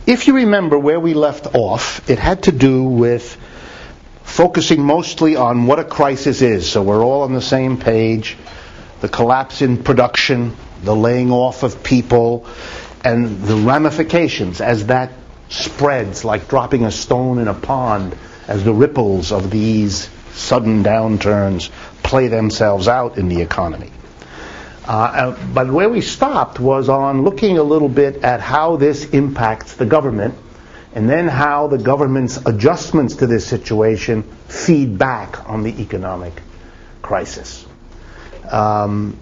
If you remember where we left off, it had to do with focusing mostly on what a crisis is. So we're all on the same page. The collapse in production, the laying off of people, and the ramifications as that spreads like dropping a stone in a pond as the ripples of these sudden downturns play themselves out in the economy. But where we stopped was on looking a little bit at how this impacts the government, and then how the government's adjustments to this situation feed back on the economic crisis. And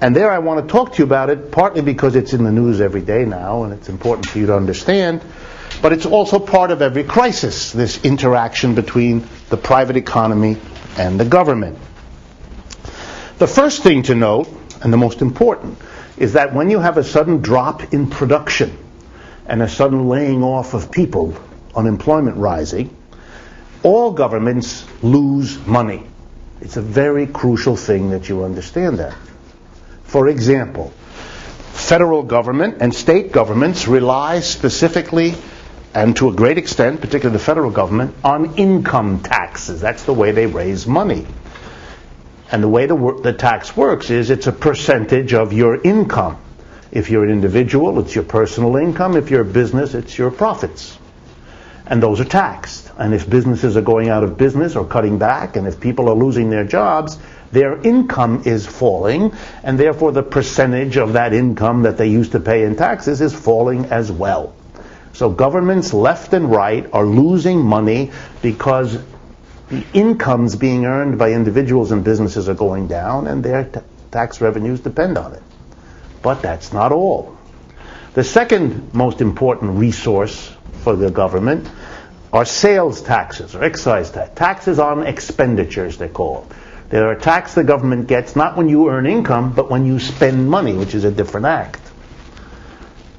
there I want to talk to you about it, partly because it's in the news every day now, and it's important for you to understand, but it's also part of every crisis, this interaction between the private economy and the government. The first thing to note, and the most important, is that when you have a sudden drop in production and a sudden laying off of people, unemployment rising, all governments lose money. It's a very crucial thing that you understand that. For example, federal government and state governments rely specifically and to a great extent, particularly the federal government, on income taxes. That's the way they raise money. And the way the tax works is it's a percentage of your income. If you're an individual, it's your personal income. If you're a business, it's your profits. And those are taxed. And if businesses are going out of business or cutting back, and if people are losing their jobs, their income is falling, and therefore the percentage of that income that they used to pay in taxes is falling as well. So governments left and right are losing money because the incomes being earned by individuals and businesses are going down, and their tax revenues depend on it. But that's not all. The second most important resource for the government are sales taxes, or excise tax. Taxes on expenditures, they're called. They're a tax the government gets not when you earn income, but when you spend money, which is a different act.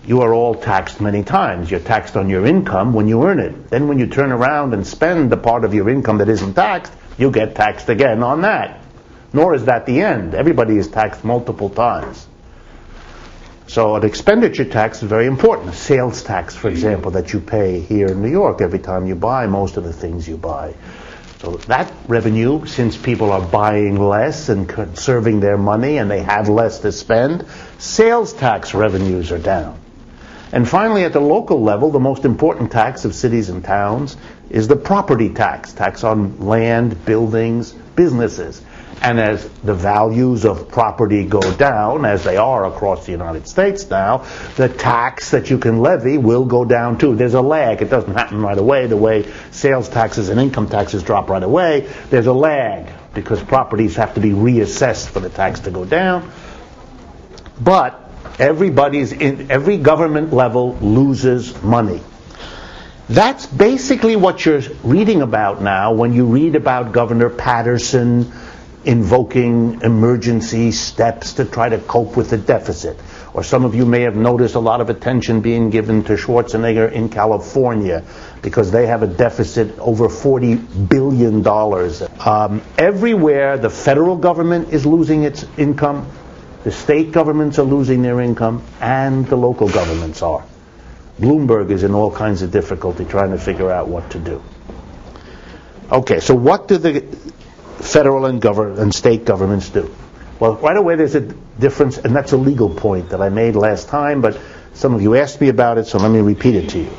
You are all taxed many times. You're taxed on your income when you earn it. Then when you turn around and spend the part of your income that isn't taxed, you get taxed again on that. Nor is that the end. Everybody is taxed multiple times. So an expenditure tax is very important. A sales tax, for example, that you pay here in New York every time you buy most of the things you buy. So that revenue, since people are buying less and conserving their money and they have less to spend, sales tax revenues are down. And finally, at the local level, the most important tax of cities and towns is the property tax, tax on land, buildings, businesses. And as the values of property go down, as they are across the United States now, the tax that you can levy will go down too. There's a lag. It doesn't happen right away the way sales taxes and income taxes drop right away. There's a lag because properties have to be reassessed for the tax to go down. But every government level loses money. That's basically what you're reading about now when you read about Governor Patterson invoking emergency steps to try to cope with the deficit. Or some of you may have noticed a lot of attention being given to Schwarzenegger in California because they have a deficit over $40 billion. Everywhere the federal government is losing its income, the state governments are losing their income, and the local governments are. Bloomberg is in all kinds of difficulty trying to figure out what to do. Okay, so what do the federal and state governments do? Well, right away there's a difference, and that's a legal point that I made last time, but some of you asked me about it, so let me repeat it to you.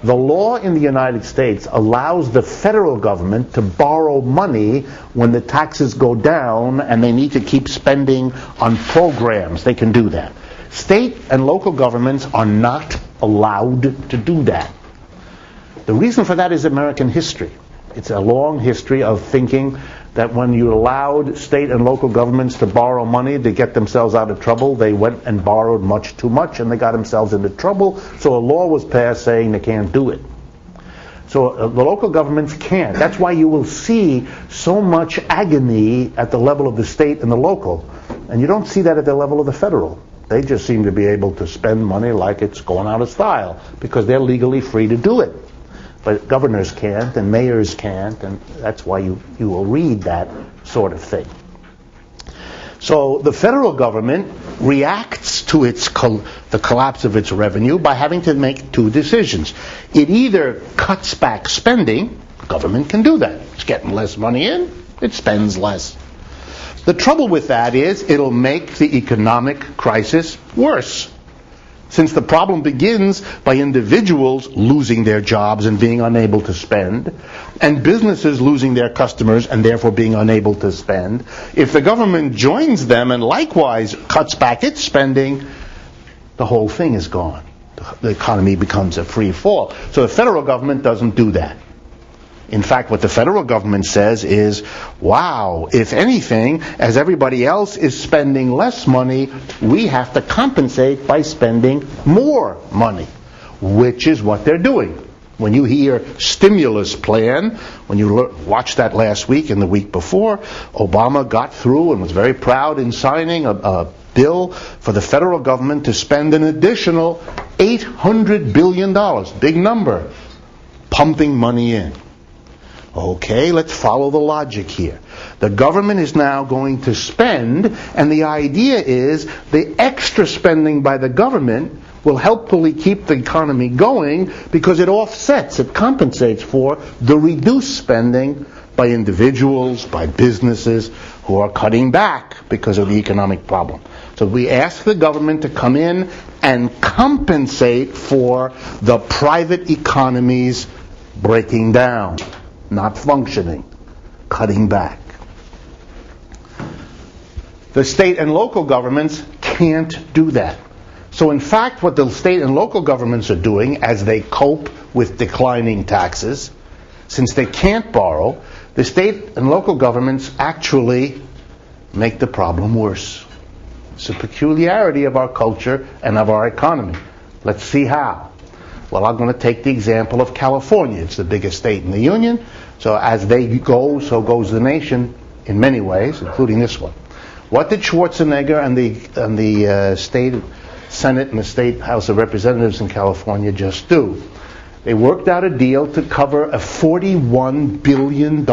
The law in the United States allows the federal government to borrow money when the taxes go down and they need to keep spending on programs. They can do that. State and local governments are not allowed to do that. The reason for that is American history. It's a long history of thinking that when you allowed state and local governments to borrow money to get themselves out of trouble, they went and borrowed much too much and they got themselves into trouble. So a law was passed saying they can't do it. So the local governments can't. That's why you will see so much agony at the level of the state and the local. And you don't see that at the level of the federal. They just seem to be able to spend money like it's going out of style because they're legally free to do it. But governors can't, and mayors can't, and that's why you will read that sort of thing. So the federal government reacts to the collapse of its revenue by having to make two decisions. It either cuts back spending. Government can do that. It's getting less money in, it spends less. The trouble with that is it'll make the economic crisis worse, since the problem begins by individuals losing their jobs and being unable to spend, and businesses losing their customers and therefore being unable to spend. If the government joins them and likewise cuts back its spending, the whole thing is gone. The economy becomes a free fall. So the federal government doesn't do that. In fact, what the federal government says is, wow, if anything, as everybody else is spending less money, we have to compensate by spending more money, which is what they're doing. When you hear stimulus plan, when you watched that last week and the week before, Obama got through and was very proud in signing a bill for the federal government to spend an additional $800 billion, big number, pumping money in. Okay, let's follow the logic here. The government is now going to spend, and the idea is the extra spending by the government will helpfully keep the economy going because it offsets, it compensates for the reduced spending by individuals, by businesses who are cutting back because of the economic problem. So we ask the government to come in and compensate for the private economy's breaking down, not functioning, cutting back. The state and local governments can't do that. So in fact, what the state and local governments are doing as they cope with declining taxes, since they can't borrow, the state and local governments actually make the problem worse. It's a peculiarity of our culture and of our economy. Let's see how. Well, I'm going to take the example of California. It's the biggest state in the Union. So as they go, so goes the nation in many ways, including this one. What did Schwarzenegger and the state Senate and the state House of Representatives in California just do? They worked out a deal to cover a $41 billion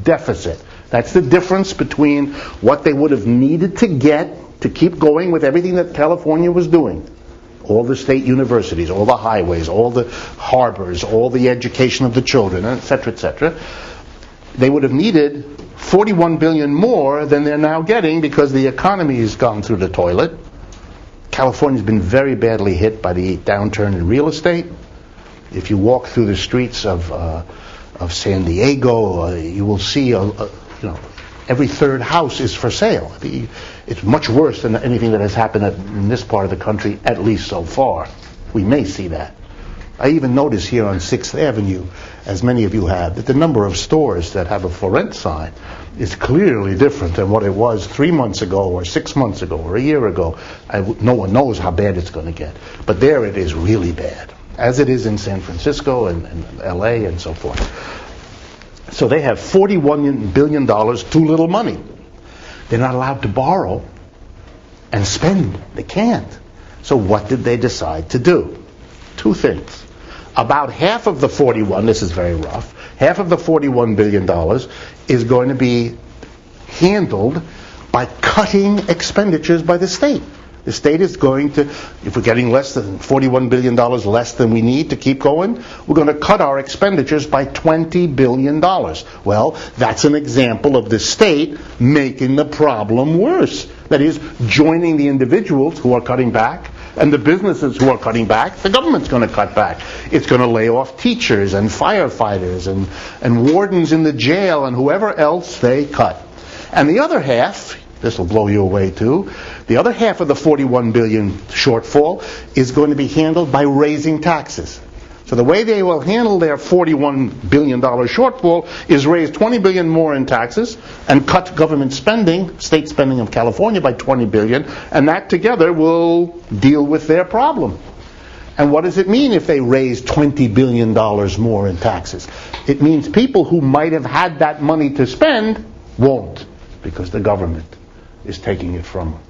deficit. That's the difference between what they would have needed to get to keep going with everything that California was doing. All the state universities, all the highways, all the harbors, all the education of the children, etc., etc. They would have needed $41 billion more than they're now getting because the economy has gone through the toilet. California's been very badly hit by the downturn in real estate. If you walk through the streets of San Diego, you will see every third house is for sale. It's much worse than anything that has happened in this part of the country, at least so far. We may see that. I even notice here on 6th Avenue, as many of you have, that the number of stores that have a for rent sign is clearly different than what it was 3 months ago or 6 months ago or a year ago. No one knows how bad it's going to get. But there it is really bad, as it is in San Francisco and LA and so forth. So they have $41 billion, too little money. They're not allowed to borrow and spend. They can't. So what did they decide to do? Two things. About half of the 41, this is very rough, half of the $41 billion is going to be handled by cutting expenditures by the state. The state is going to, if we're getting less than $41 billion less than we need to keep going, we're going to cut our expenditures by $20 billion. Well, that's an example of the state making the problem worse. That is, joining the individuals who are cutting back and the businesses who are cutting back. The government's going to cut back. It's going to lay off teachers and firefighters and wardens in the jail and whoever else they cut. And the other half, this will blow you away too, the other half of the $41 billion shortfall is going to be handled by raising taxes. So the way they will handle their $41 billion shortfall is raise $20 billion more in taxes and cut government spending, state spending of California, by $20 billion, and that together will deal with their problem. And what does it mean if they raise $20 billion more in taxes? It means people who might have had that money to spend won't, because the government is taking it from them.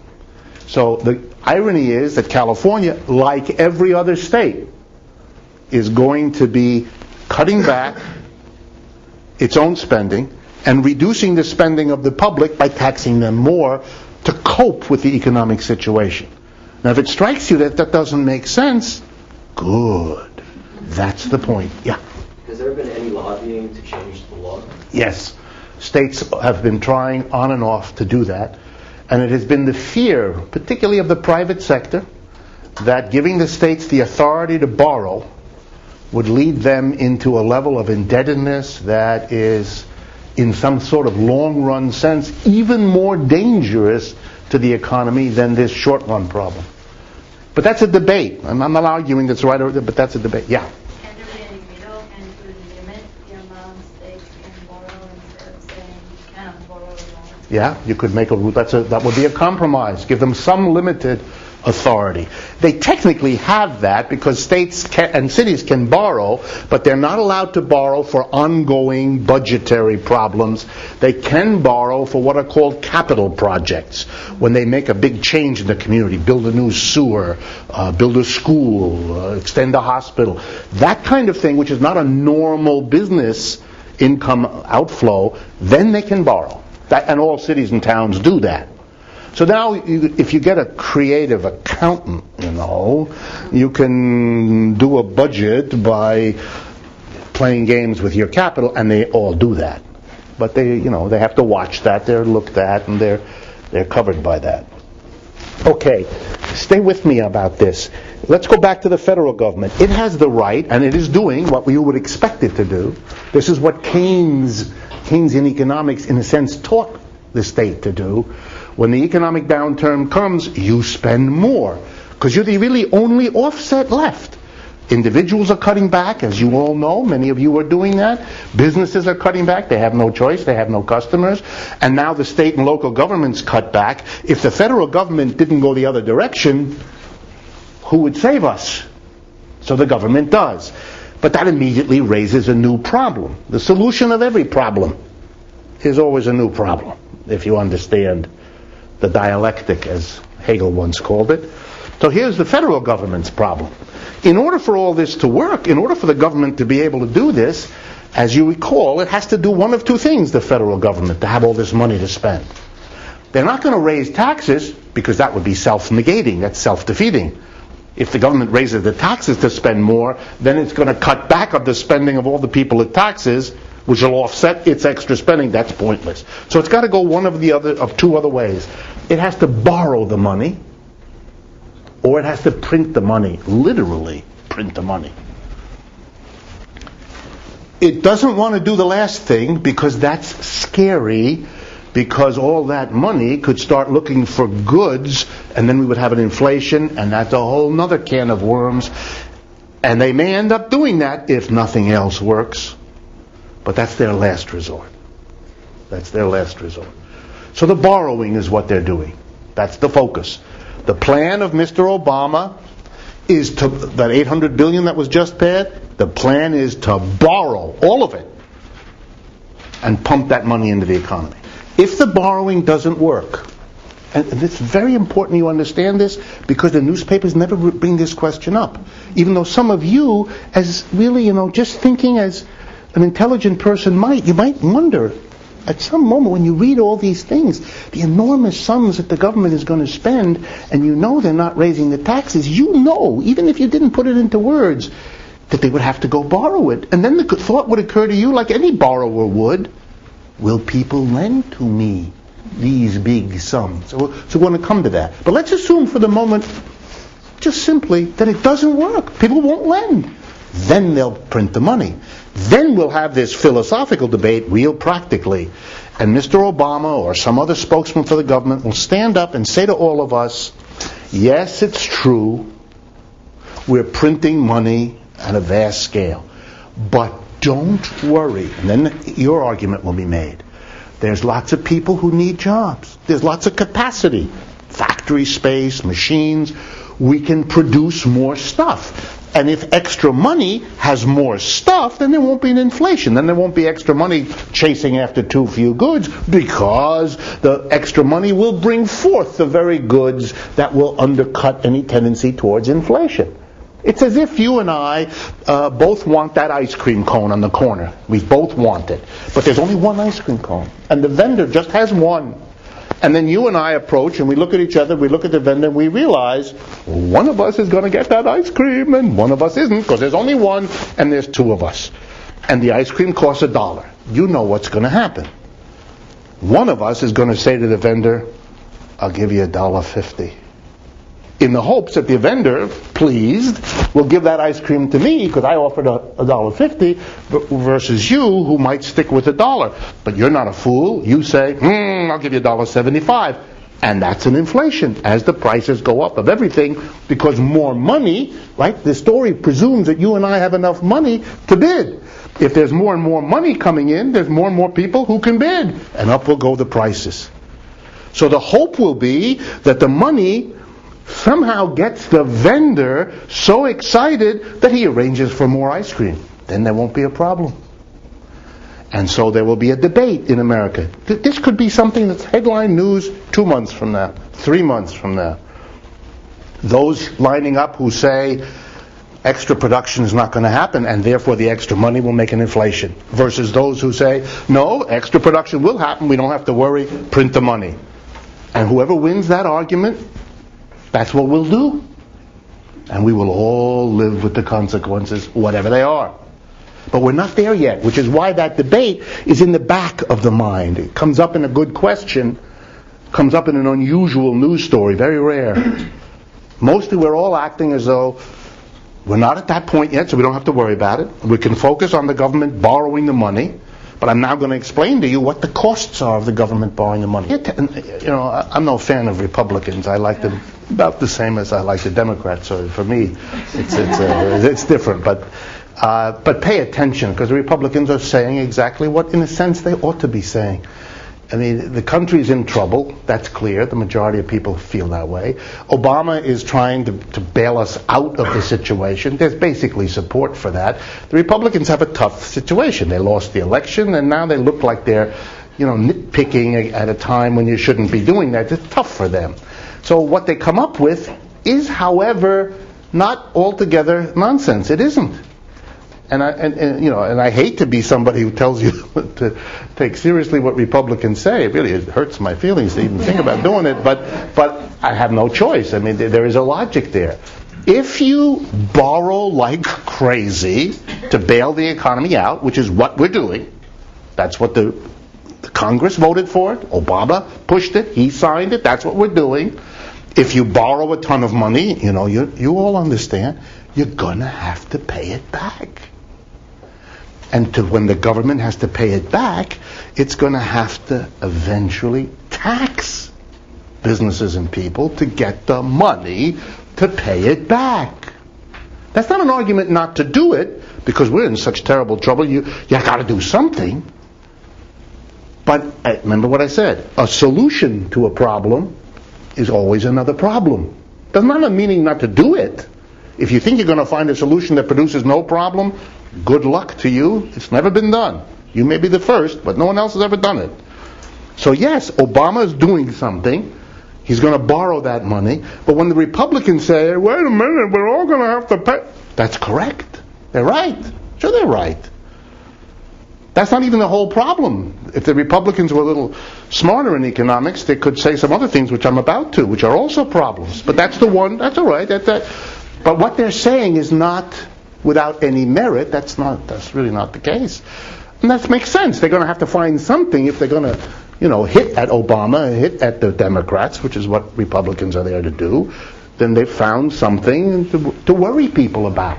So the irony is that California, like every other state, is going to be cutting back its own spending and reducing the spending of the public by taxing them more to cope with the economic situation. Now, if it strikes you that that doesn't make sense, good. That's the point. Yeah? Has there been any lobbying to change the law? Yes. States have been trying on and off to do that. And it has been the fear, particularly of the private sector, that giving the states the authority to borrow would lead them into a level of indebtedness that is, in some sort of long-run sense, even more dangerous to the economy than this short-run problem. But that's a debate. I'm not arguing that's right or wrong, but that's a debate. Yeah? Can there be any middle? Can you limit the amount states can borrow instead of saying you can't borrow at all? Yeah, you could make a rule. That would be a compromise. Give them some limited authority. They technically have that because states and cities can borrow, but they're not allowed to borrow for ongoing budgetary problems. They can borrow for what are called capital projects, when they make a big change in the community, build a new sewer, build a school, extend a hospital. That kind of thing, which is not a normal business income outflow, then they can borrow. And all cities and towns do that. So now, if you get a creative accountant, you can do a budget by playing games with your capital, and they all do that. But they have to watch that. They're looked at, and they're covered by that. Okay, stay with me about this. Let's go back to the federal government. It has the right, and it is doing what we would expect it to do. This is what Keynesian economics, in a sense, taught the state to do. When the economic downturn comes, you spend more, because you're the really only offset left. Individuals are cutting back, as you all know. Many of you are doing that. Businesses are cutting back. They have no choice. They have no customers. And now the state and local governments cut back. If the federal government didn't go the other direction, who would save us? So the government does. But that immediately raises a new problem. The solution of every problem is always a new problem, if you understand the dialectic, as Hegel once called it. So here's the federal government's problem. In order for all this to work, in order for the government to be able to do this, as you recall, it has to do one of two things, the federal government, to have all this money to spend. They're not going to raise taxes, because that would be self-negating, that's self-defeating. If the government raises the taxes to spend more, then it's going to cut back on the spending of all the people it taxes, which will offset its extra spending. That's pointless. So it's got to go one of two other ways. It has to borrow the money, or it has to print the money, literally print the money. It doesn't want to do the last thing because that's scary, because all that money could start looking for goods, and then we would have an inflation, and that's a whole nother can of worms. And they may end up doing that if nothing else works. But that's their last resort. That's their last resort. So the borrowing is what they're doing. That's the focus. The plan of Mr. Obama is to, that $800 billion that was just passed, the plan is to borrow all of it and pump that money into the economy. If the borrowing doesn't work, and it's very important you understand this, because the newspapers never bring this question up, even though some of you, as really, just thinking as an intelligent person you might wonder, at some moment when you read all these things, the enormous sums that the government is going to spend, and they're not raising the taxes, even if you didn't put it into words, that they would have to go borrow it. And then the thought would occur to you, like any borrower would, will people lend to me these big sums? So we're going to come to that. But let's assume for the moment, just simply, that it doesn't work. People won't lend. Then they'll print the money. Then we'll have this philosophical debate, real practically. And Mr. Obama or some other spokesman for the government will stand up and say to all of us, yes, it's true, we're printing money at a vast scale. But don't worry. And then your argument will be made. There's lots of people who need jobs. There's lots of capacity. Factory space, machines. We can produce more stuff. And if extra money has more stuff, then there won't be an inflation. Then there won't be extra money chasing after too few goods, because the extra money will bring forth the very goods that will undercut any tendency towards inflation. It's as if you and I both want that ice cream cone on the corner. We both want it. But there's only one ice cream cone. And the vendor just has one. And then you and I approach and we look at each other, we look at the vendor, and we realize one of us is going to get that ice cream and one of us isn't, because there's only one and there's two of us. And the ice cream costs $1. You know what's going to happen. One of us is going to say to the vendor, I'll give you $1.50. In the hopes that the vendor, pleased, will give that ice cream to me because I offered $1.50 versus you who might stick with $1. But you're not a fool. You say, I'll give you $1.75. And that's an inflation as the prices go up of everything, because more money, right? The story presumes that you and I have enough money to bid. If there's more and more money coming in, there's more and more people who can bid. And up will go the prices. So the hope will be that the money somehow gets the vendor so excited that he arranges for more ice cream. Then there won't be a problem. And so there will be a debate in America. This could be something that's headline news 2 months from now, 3 months from now. Those lining up who say extra production is not going to happen and therefore the extra money will make an inflation, versus those who say, no, extra production will happen, we don't have to worry, print the money. And whoever wins that argument, that's what we'll do. And we will all live with the consequences, whatever they are. But we're not there yet, which is why that debate is in the back of the mind. It comes up in a good question, comes up in an unusual news story, very rare. Mostly we're all acting as though we're not at that point yet, so we don't have to worry about it. We can focus on the government borrowing the money. But I'm now going to explain to you what the costs are of the government borrowing the money. I'm no fan of Republicans. I like them about the same as I like the Democrats. So for me, it's different. But pay attention, because the Republicans are saying exactly what, in a sense, they ought to be saying. I mean, the country's in trouble. That's clear. The majority of people feel that way. Obama is trying to bail us out of the situation. There's basically support for that. The Republicans have a tough situation. They lost the election, and now they look like they're, nitpicking at a time when you shouldn't be doing that. It's tough for them. So what they come up with is, however, not altogether nonsense. It isn't. And I hate to be somebody who tells you to take seriously what Republicans say. It really hurts my feelings to even think about doing it. But I have no choice. I mean, there is a logic there. If you borrow like crazy to bail the economy out, which is what we're doing, that's what the Congress voted for it. Obama pushed it. He signed it. That's what we're doing. If you borrow a ton of money, you all understand, you're going to have to pay it back. And when the government has to pay it back, it's going to have to eventually tax businesses and people to get the money to pay it back. That's not an argument not to do it, because we're in such terrible trouble. You got to do something. But remember what I said. A solution to a problem is always another problem. Does not mean not to do it. If you think you're going to find a solution that produces no problem, good luck to you. It's never been done. You may be the first, but no one else has ever done it. So yes, Obama is doing something. He's going to borrow that money. But when the Republicans say, wait a minute, we're all going to have to pay, that's correct. They're right. Sure, they're right. That's not even the whole problem. If the Republicans were a little smarter in economics, they could say some other things, which I'm about to, which are also problems. But that's the one, that's all right. But what they're saying is not without any merit. That's really not the case. And that makes sense. They're going to have to find something if they're going to, hit at Obama, hit at the Democrats, which is what Republicans are there to do. Then they've found something to worry people about.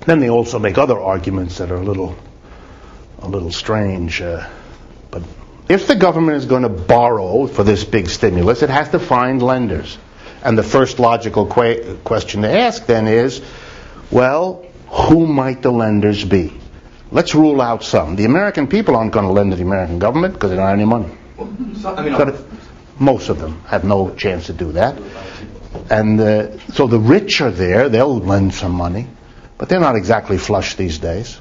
Then they also make other arguments that are a little strange. But if the government is going to borrow for this big stimulus, it has to find lenders. And the first logical question to ask then is, well, who might the lenders be? Let's rule out some. The American people aren't going to lend to the American government because they don't have any money. Most of them have no chance to do that. And so the rich are there. They'll lend some money. But they're not exactly flush these days.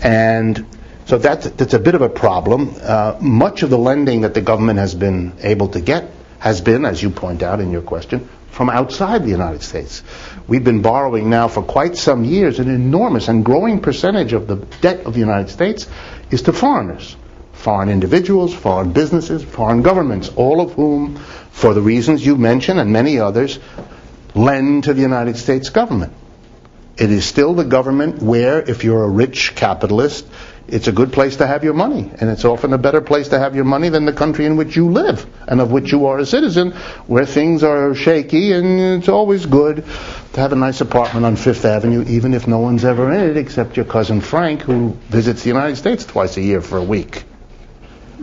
And so that's a bit of a problem. Much of the lending that the government has been able to get has been, as you point out in your question, from outside the United States. We've been borrowing now for quite some years. An enormous and growing percentage of the debt of the United States is to foreigners. foreign individuals, foreign businesses, foreign governments, all of whom, for the reasons you mentioned and many others, lend to the United States government. It is still the government where, if you're a rich capitalist, it's a good place to have your money, and it's often a better place to have your money than the country in which you live and of which you are a citizen, where things are shaky, and it's always good to have a nice apartment on Fifth Avenue, even if no one's ever in it except your cousin Frank, who visits the United States twice a year for a week.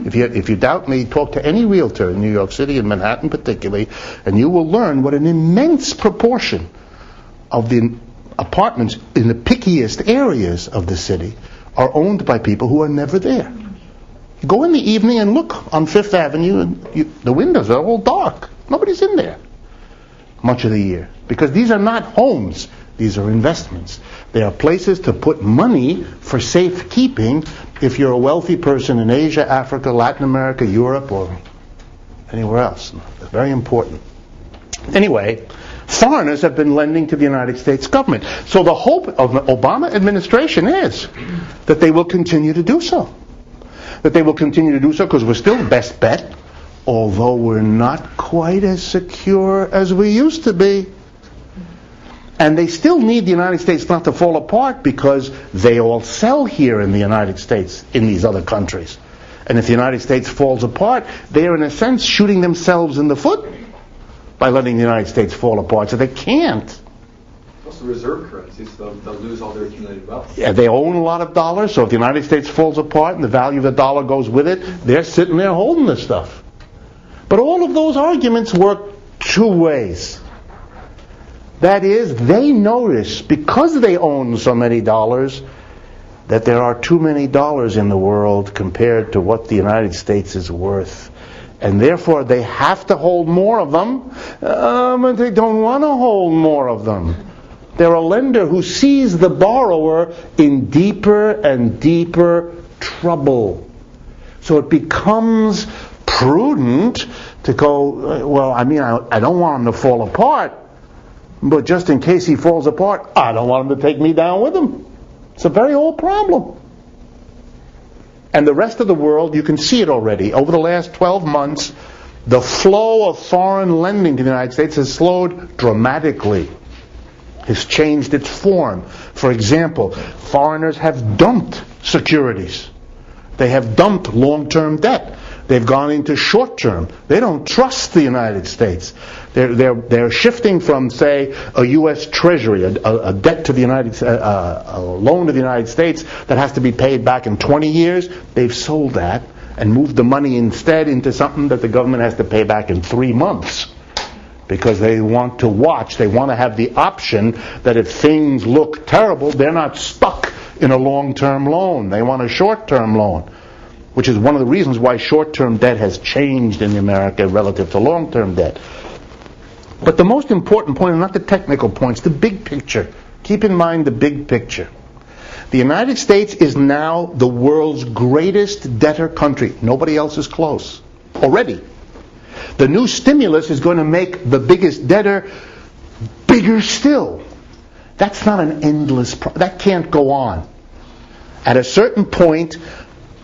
If you doubt me, talk to any realtor in New York City, in Manhattan particularly, and you will learn what an immense proportion of the apartments in the pickiest areas of the city are owned by people who are never there. You go in the evening and look on Fifth Avenue, and the windows are all dark. Nobody's in there much of the year, because these are not homes. These are investments. They are places to put money for safekeeping if you're a wealthy person in Asia, Africa, Latin America, Europe, or anywhere else. It's very important. Anyway, foreigners have been lending to the United States government. So the hope of the Obama administration is that they will continue to do so. That they will continue to do so because we're still the best bet, although we're not quite as secure as we used to be. And they still need the United States not to fall apart, because they all sell here in the United States, in these other countries. And if the United States falls apart, they are in a sense shooting themselves in the foot by letting the United States fall apart. So they can't. Also reserve currencies, so they'll lose all their accumulated wealth. Yeah, they own a lot of dollars, so if the United States falls apart and the value of the dollar goes with it, they're sitting there holding the stuff. But all of those arguments work two ways. That is, they notice, because they own so many dollars, that there are too many dollars in the world compared to what the United States is worth. And therefore they have to hold more of them, but they don't want to hold more of them. They're a lender who sees the borrower in deeper and deeper trouble. So it becomes prudent to go, well, I don't want him to fall apart, but just in case he falls apart, I don't want him to take me down with him. It's a very old problem. And the rest of the world, you can see it already. Over the last 12 months, the flow of foreign lending to the United States has slowed dramatically. Has changed its form. For example, foreigners have dumped securities. They have dumped long-term debt. They've gone into short-term. They don't trust the United States. They're shifting from, say, a U.S. Treasury, a debt to the a loan to the United States that has to be paid back in 20 years. They've sold that and moved the money instead into something that the government has to pay back in 3 months. Because they want to watch. They want to have the option that if things look terrible, they're not stuck in a long-term loan. They want a short-term loan, which is one of the reasons why short-term debt has changed in America relative to long-term debt. But the most important point, and not the technical points, the big picture. Keep in mind the big picture. The United States is now the world's greatest debtor country. Nobody else is close. Already. The new stimulus is going to make the biggest debtor bigger still. That's not an endless that can't go on. At a certain point,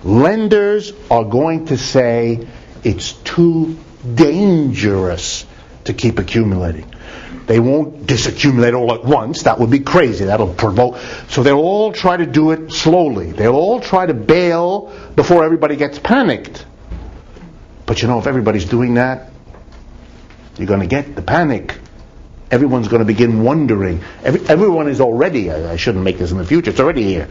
lenders are going to say it's too dangerous to keep accumulating. They won't disaccumulate all at once. That would be crazy. That'll provoke. So they'll all try to do it slowly. They'll all try to bail before everybody gets panicked. But if everybody's doing that, you're going to get the panic. Everyone's going to begin wondering. Everyone is already, I shouldn't make this in the future, it's already here.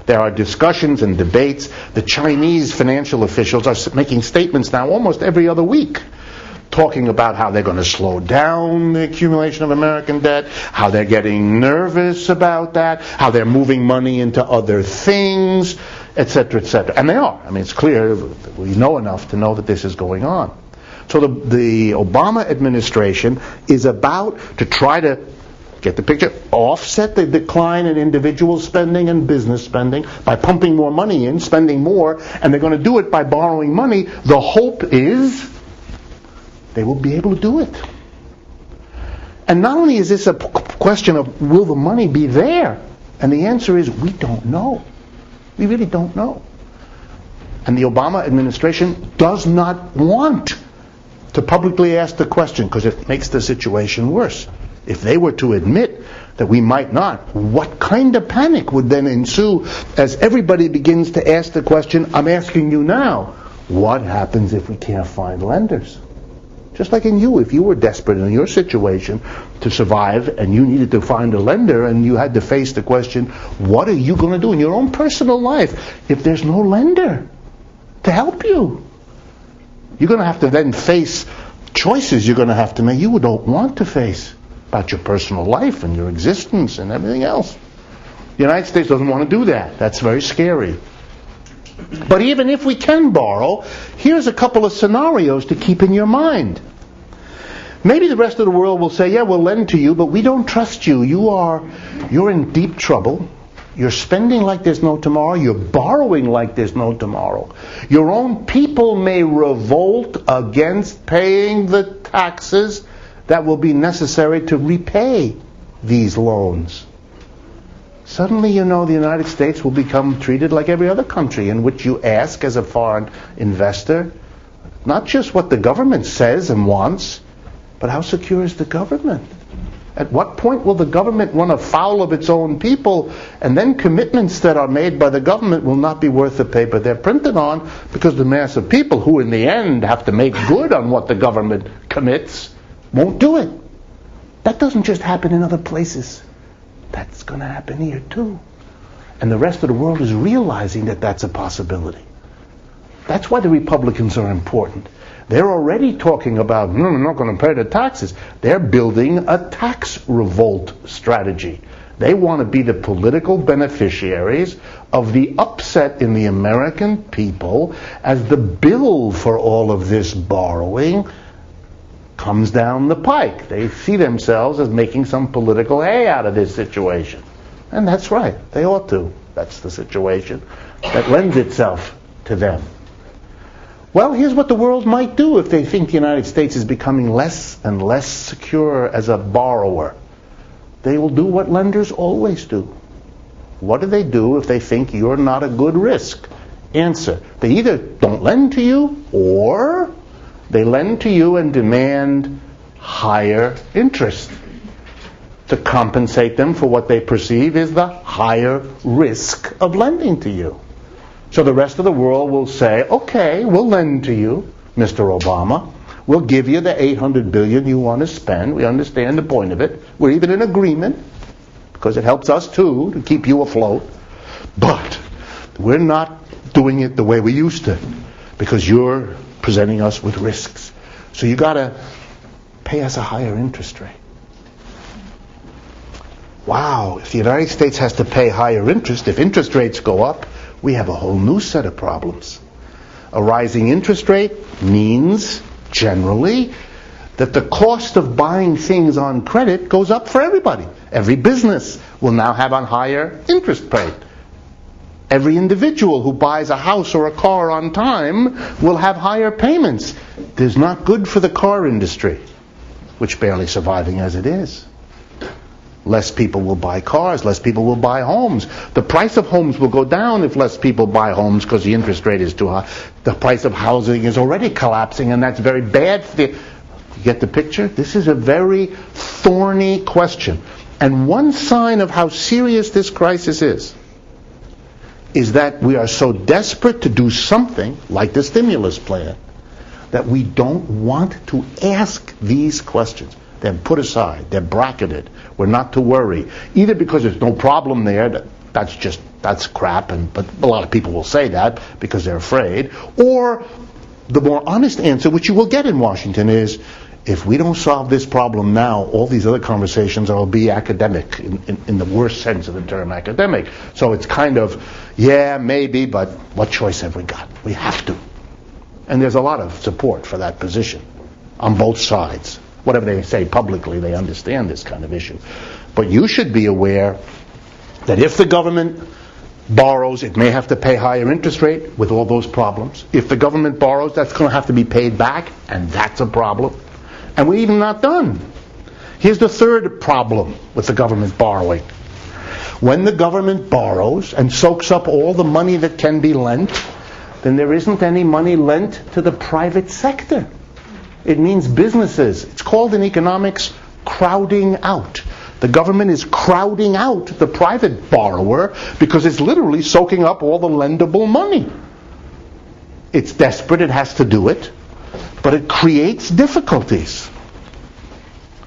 There are discussions and debates. The Chinese financial officials are making statements now almost every other week, talking about how they're going to slow down the accumulation of American debt, how they're getting nervous about that, how they're moving money into other things, etc., etc. And they are. It's clear. We know enough to know that this is going on. So the Obama administration is about to try to, get the picture, offset the decline in individual spending and business spending by pumping more money in, spending more, and they're going to do it by borrowing money. The hope is they will be able to do it. And not only is this a question of will the money be there, and the answer is we don't know. We really don't know. And the Obama administration does not want to publicly ask the question because it makes the situation worse. If they were to admit that we might not, what kind of panic would then ensue as everybody begins to ask the question, I'm asking you now, what happens if we can't find lenders? Just like in you, if you were desperate in your situation to survive and you needed to find a lender and you had to face the question, what are you going to do in your own personal life if there's no lender to help you? You're going to have to then face choices you're going to have to make you don't want to face about your personal life and your existence and everything else. The United States doesn't want to do that. That's very scary. But even if we can borrow, here's a couple of scenarios to keep in your mind. Maybe the rest of the world will say, yeah, we'll lend to you, but we don't trust you. You're in deep trouble. You're spending like there's no tomorrow. You're borrowing like there's no tomorrow. Your own people may revolt against paying the taxes that will be necessary to repay these loans. Suddenly, the United States will become treated like every other country in which you ask as a foreign investor, not just what the government says and wants, but how secure is the government? At what point will the government run afoul of its own people, and then commitments that are made by the government will not be worth the paper they're printed on, because the mass of people who in the end have to make good on what the government commits won't do it. That doesn't just happen in other places. That's going to happen here too. And the rest of the world is realizing that that's a possibility. That's why the Republicans are important. They're already talking about, no, we're not going to pay the taxes. They're building a tax revolt strategy. They want to be the political beneficiaries of the upset in the American people as the bill for all of this borrowing comes down the pike. They see themselves as making some political hay out of this situation. And that's right. They ought to. That's the situation that lends itself to them. Well, here's what the world might do if they think the United States is becoming less and less secure as a borrower. They will do what lenders always do. What do they do if they think you're not a good risk? Answer: they either don't lend to you, or they lend to you and demand higher interest to compensate them for what they perceive is the higher risk of lending to you. So the rest of the world will say, okay, we'll lend to you, Mr. Obama. We'll give you the $800 billion you want to spend. We understand the point of it. We're even in agreement, because it helps us too to keep you afloat. But we're not doing it the way we used to, because you're presenting us with risks. So you got to pay us a higher interest rate. Wow, if the United States has to pay higher interest, if interest rates go up, we have a whole new set of problems. A rising interest rate means, generally, that the cost of buying things on credit goes up for everybody. Every business will now have a higher interest rate. Every individual who buys a house or a car on time will have higher payments. It's not good for the car industry, which barely surviving as it is. Less people will buy cars, less people will buy homes. The price of homes will go down if less people buy homes because the interest rate is too high. The price of housing is already collapsing, and that's very bad for the... You get the picture? This is a very thorny question. And one sign of how serious this crisis is that we are so desperate to do something, like the stimulus plan, that we don't want to ask these questions. They're put aside. They're bracketed. We're not to worry. Either because there's no problem there, that's crap, but a lot of people will say that because they're afraid. Or the more honest answer, which you will get in Washington, is if we don't solve this problem now, all these other conversations will be academic, in the worst sense of the term academic. So it's kind of, yeah, maybe, but what choice have we got? We have to. And there's a lot of support for that position on both sides. Whatever they say publicly, they understand this kind of issue. But you should be aware that if the government borrows, it may have to pay higher interest rate with all those problems. If the government borrows, that's going to have to be paid back, and that's a problem. And we're even not done. Here's the third problem with the government borrowing. When the government borrows and soaks up all the money that can be lent, then there isn't any money lent to the private sector. It means businesses. It's called in economics crowding out. The government is crowding out the private borrower because it's literally soaking up all the lendable money. It's desperate, it has to do it, but it creates difficulties.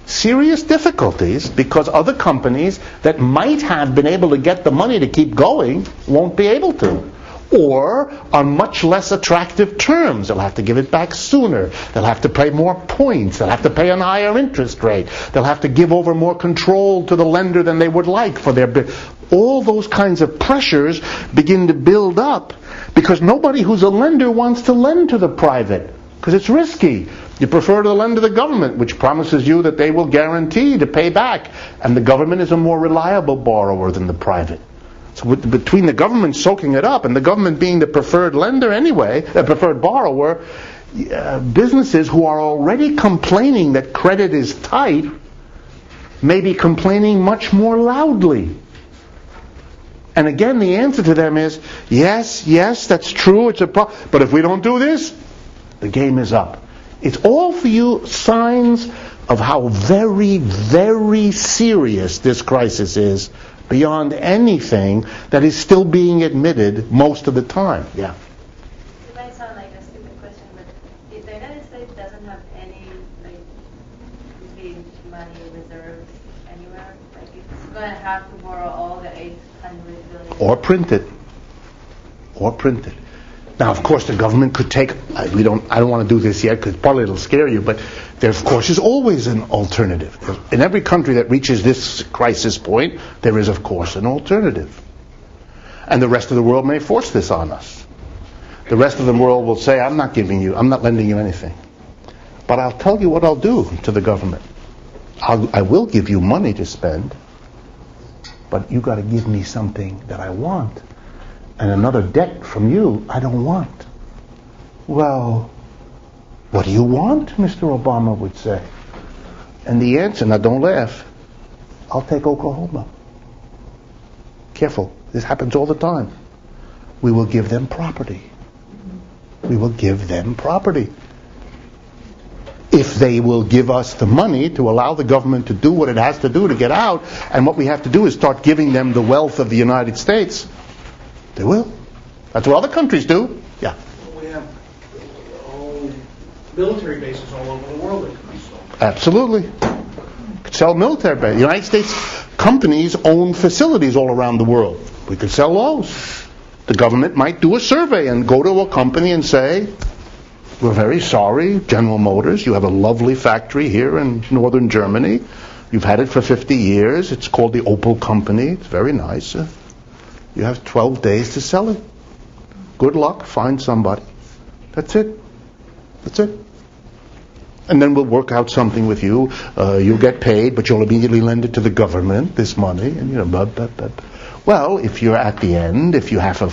Serious difficulties, because other companies that might have been able to get the money to keep going won't be able to. Or on much less attractive terms. They'll have to give it back sooner. They'll have to pay more points. They'll have to pay a higher interest rate. They'll have to give over more control to the lender than they would like for their... All those kinds of pressures begin to build up because nobody who's a lender wants to lend to the private because it's risky. You prefer to lend to the government, which promises you that they will guarantee to pay back. And the government is a more reliable borrower than the private. So between the government soaking it up and the government being the preferred lender anyway, the preferred borrower, businesses who are already complaining that credit is tight may be complaining much more loudly. And again, the answer to them is, yes, that's true, it's a problem. But if we don't do this, the game is up. It's all for you signs of how very, very serious this crisis is, beyond anything that is still being admitted most of the time. Yeah. It might sound like a stupid question, but if the United States doesn't have any big money reserves anywhere, it's going to have to borrow all the 800 billion. Or print it. Now, of course, the government could take. I don't want to do this yet because partly it'll scare you. But there, of course, is always an alternative. In every country that reaches this crisis point, there is, of course, an alternative. And the rest of the world may force this on us. The rest of the world will say, I'm not lending you anything. But I'll tell you what I'll do to the government. I will give you money to spend, but you got to give me something that I want. And another debt from you, I don't want. Well, what do you want, Mr. Obama would say. And the answer, now don't laugh, I'll take Oklahoma. Careful, this happens all the time. We will give them property. If they will give us the money to allow the government to do what it has to do to get out, and what we have to do is start giving them the wealth of the United States, they will. That's what other countries do. Yeah. We have military bases all over the world that can be sold. Absolutely. Could sell military bases. The United States companies own facilities all around the world. We could sell those. The government might do a survey and go to a company and say, we're very sorry, General Motors, you have a lovely factory here in northern Germany. You've had it for 50 years. It's called the Opel Company. It's very nice. You have 12 days to sell it. Good luck, find somebody. That's it. And then we'll work out something with you. You'll get paid, but you'll immediately lend it to the government, this money, and blah, blah, blah. Well, if you're at the end, if you have a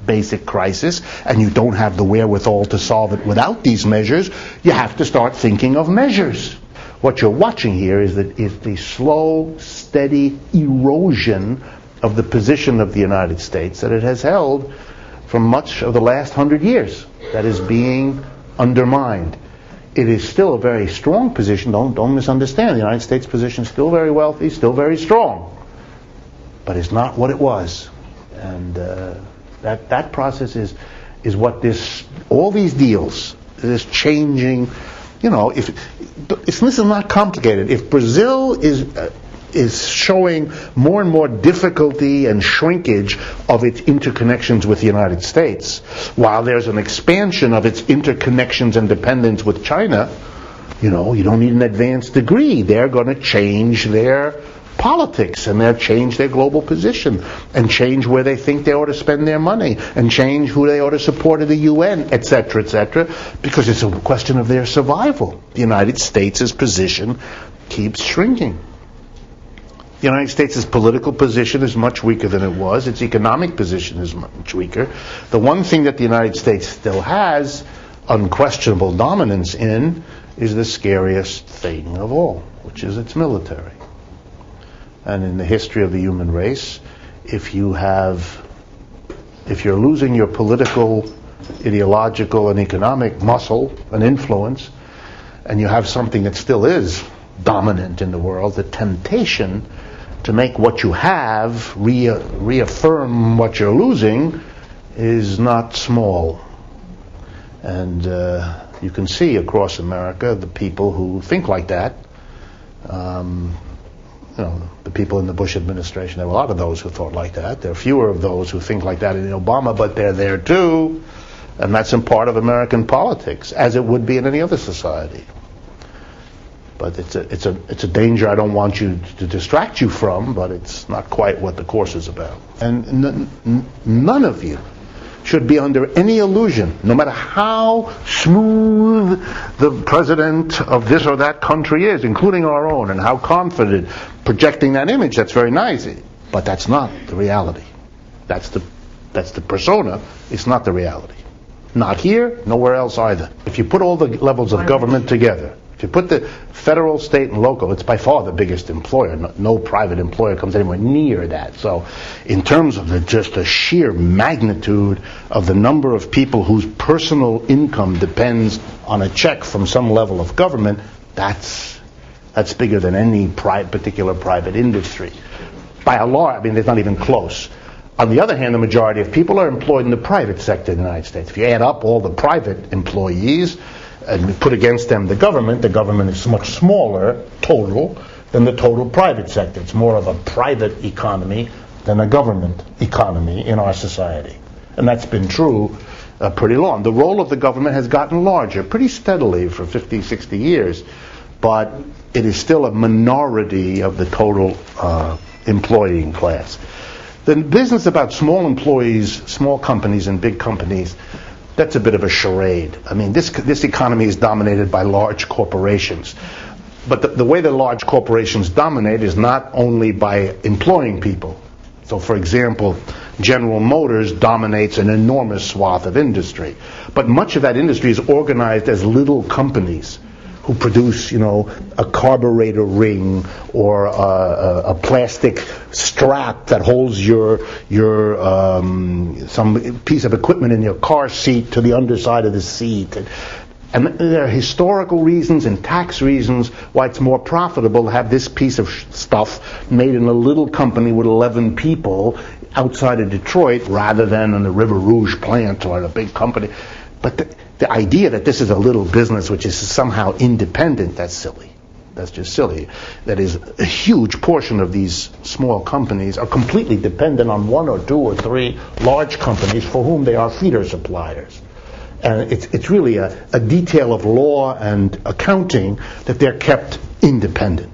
basic crisis, and you don't have the wherewithal to solve it without these measures, you have to start thinking of measures. What you're watching here is the slow, steady erosion of the position of the United States that it has held for much of the last 100 years, that is being undermined. It is still a very strong position. Don't misunderstand. The United States position is still very wealthy, still very strong, but it's not what it was. And that process is what all these deals, this changing. This is not complicated. If Brazil is showing more and more difficulty and shrinkage of its interconnections with the United States, while there's an expansion of its interconnections and dependence with China, you don't need an advanced degree. They're going to change their politics, and they'll change their global position, and change where they think they ought to spend their money, and change who they ought to support in the UN, etc., because it's a question of their survival. The United States' position keeps shrinking. The United States' political position is much weaker than it was. Its economic position is much weaker. The one thing that the United States still has unquestionable dominance in is the scariest thing of all, which is its military. And in the history of the human race, if you're losing your political ideological and economic muscle and influence, and you have something that still is dominant in the world, the temptation to make what you have reaffirm what you're losing is not small. And you can see across America the people who think like that. The people in the Bush administration, there were a lot of those who thought like that. There are fewer of those who think like that in Obama, but they're there too. And that's in part of American politics, as it would be in any other society. But it's a danger I don't want you to distract you from, but it's not quite what the course is about. And none of you should be under any illusion, no matter how smooth the president of this or that country is, including our own, and how confident, projecting that image, that's very nice, but that's not the reality. That's the persona, it's not the reality. Not here, nowhere else either. If you put all the levels of government together, if you put the federal, state, and local, it's by far the biggest employer. No private employer comes anywhere near that. So in terms of just the sheer magnitude of the number of people whose personal income depends on a check from some level of government, that's bigger than any particular private industry. By a law, it's not even close. On the other hand, the majority of people are employed in the private sector in the United States. If you add up all the private employees and put against them the government is much smaller total than the total private sector. It's more of a private economy than a government economy in our society. And that's been true pretty long. The role of the government has gotten larger pretty steadily for 50, 60 years, but it is still a minority of the total employing class. The business about small employees, small companies and big companies, that's a bit of a charade. This economy is dominated by large corporations. But the way the large corporations dominate is not only by employing people. So, for example, General Motors dominates an enormous swath of industry. But much of that industry is organized as little companies who produce, a carburetor ring or a plastic strap that holds your some piece of equipment in your car seat to the underside of the seat. And there are historical reasons and tax reasons why it's more profitable to have this piece of stuff made in a little company with 11 people outside of Detroit rather than in the River Rouge plant or a big company. But the idea that this is a little business which is somehow independent, that's silly. That's just silly. That is, a huge portion of these small companies are completely dependent on one or two or three large companies for whom they are feeder suppliers. And it's really a detail of law and accounting that they're kept independent.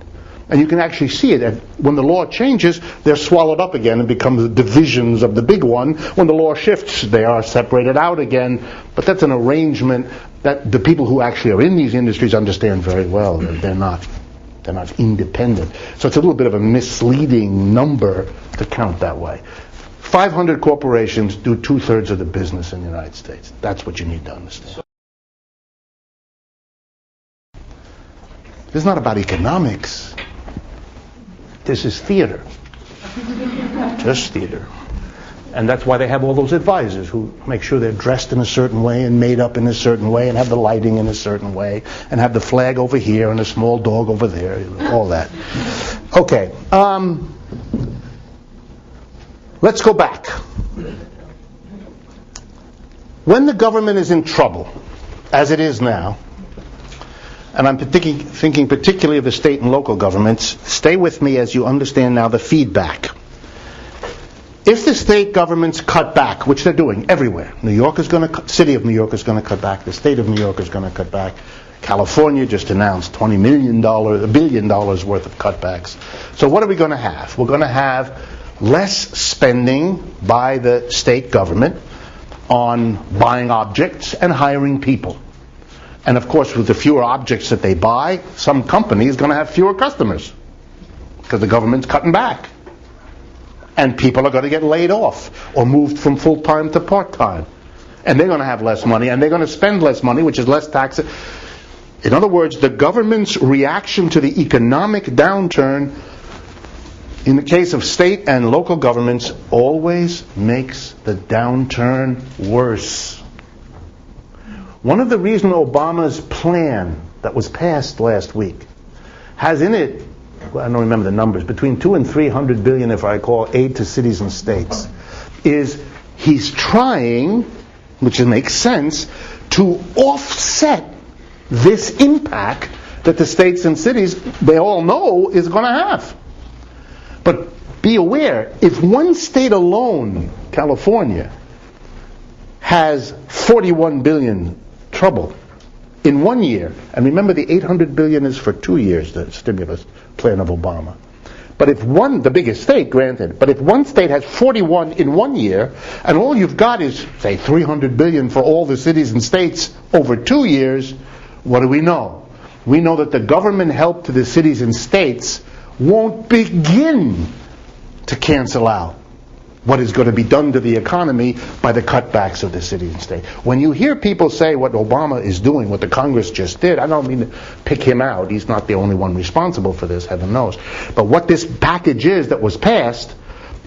And you can actually see it. When the law changes, they're swallowed up again and become the divisions of the big one. When the law shifts, they are separated out again. But that's an arrangement that the people who actually are in these industries understand very well. They're not independent. So it's a little bit of a misleading number to count that way. 500 corporations do 2/3 of the business in the United States. That's what you need to understand. This is not about economics. This is theater. Just theater. And that's why they have all those advisors who make sure they're dressed in a certain way and made up in a certain way and have the lighting in a certain way and have the flag over here and a small dog over there, all that. Okay. Let's go back. When the government is in trouble, as it is now, and I'm thinking particularly of the state and local governments, stay with me as you understand now the feedback. If the state governments cut back, which they're doing everywhere, City of New York is going to cut back, the state of New York is going to cut back, California just announced $1 billion worth of cutbacks. So what are we going to have? We're going to have less spending by the state government on buying objects and hiring people. And of course, with the fewer objects that they buy, some company is going to have fewer customers because the government's cutting back. And people are going to get laid off or moved from full-time to part-time. And they're going to have less money, and they're going to spend less money, which is less tax. In other words, the government's reaction to the economic downturn, in the case of state and local governments, always makes the downturn worse. One of the reasons Obama's plan that was passed last week has in it, well, I don't remember the numbers, between 200 and 300 billion, if I recall, aid to cities and states, is he's trying, which makes sense, to offset this impact that the states and cities, they all know, is going to have. But be aware, if one state alone, California, has 41 billion trouble in 1 year, and remember the 800 billion is for 2 years, the stimulus plan of Obama. But if one, the biggest state, granted, but if one state has 41 in 1 year, and all you've got is, say, 300 billion for all the cities and states over 2 years, what do we know? We know that the government help to the cities and states won't begin to cancel out what is going to be done to the economy by the cutbacks of the cities and states. When you hear people say what Obama is doing, what the Congress just did, I don't mean to pick him out. He's not the only one responsible for this, heaven knows. But what this package is that was passed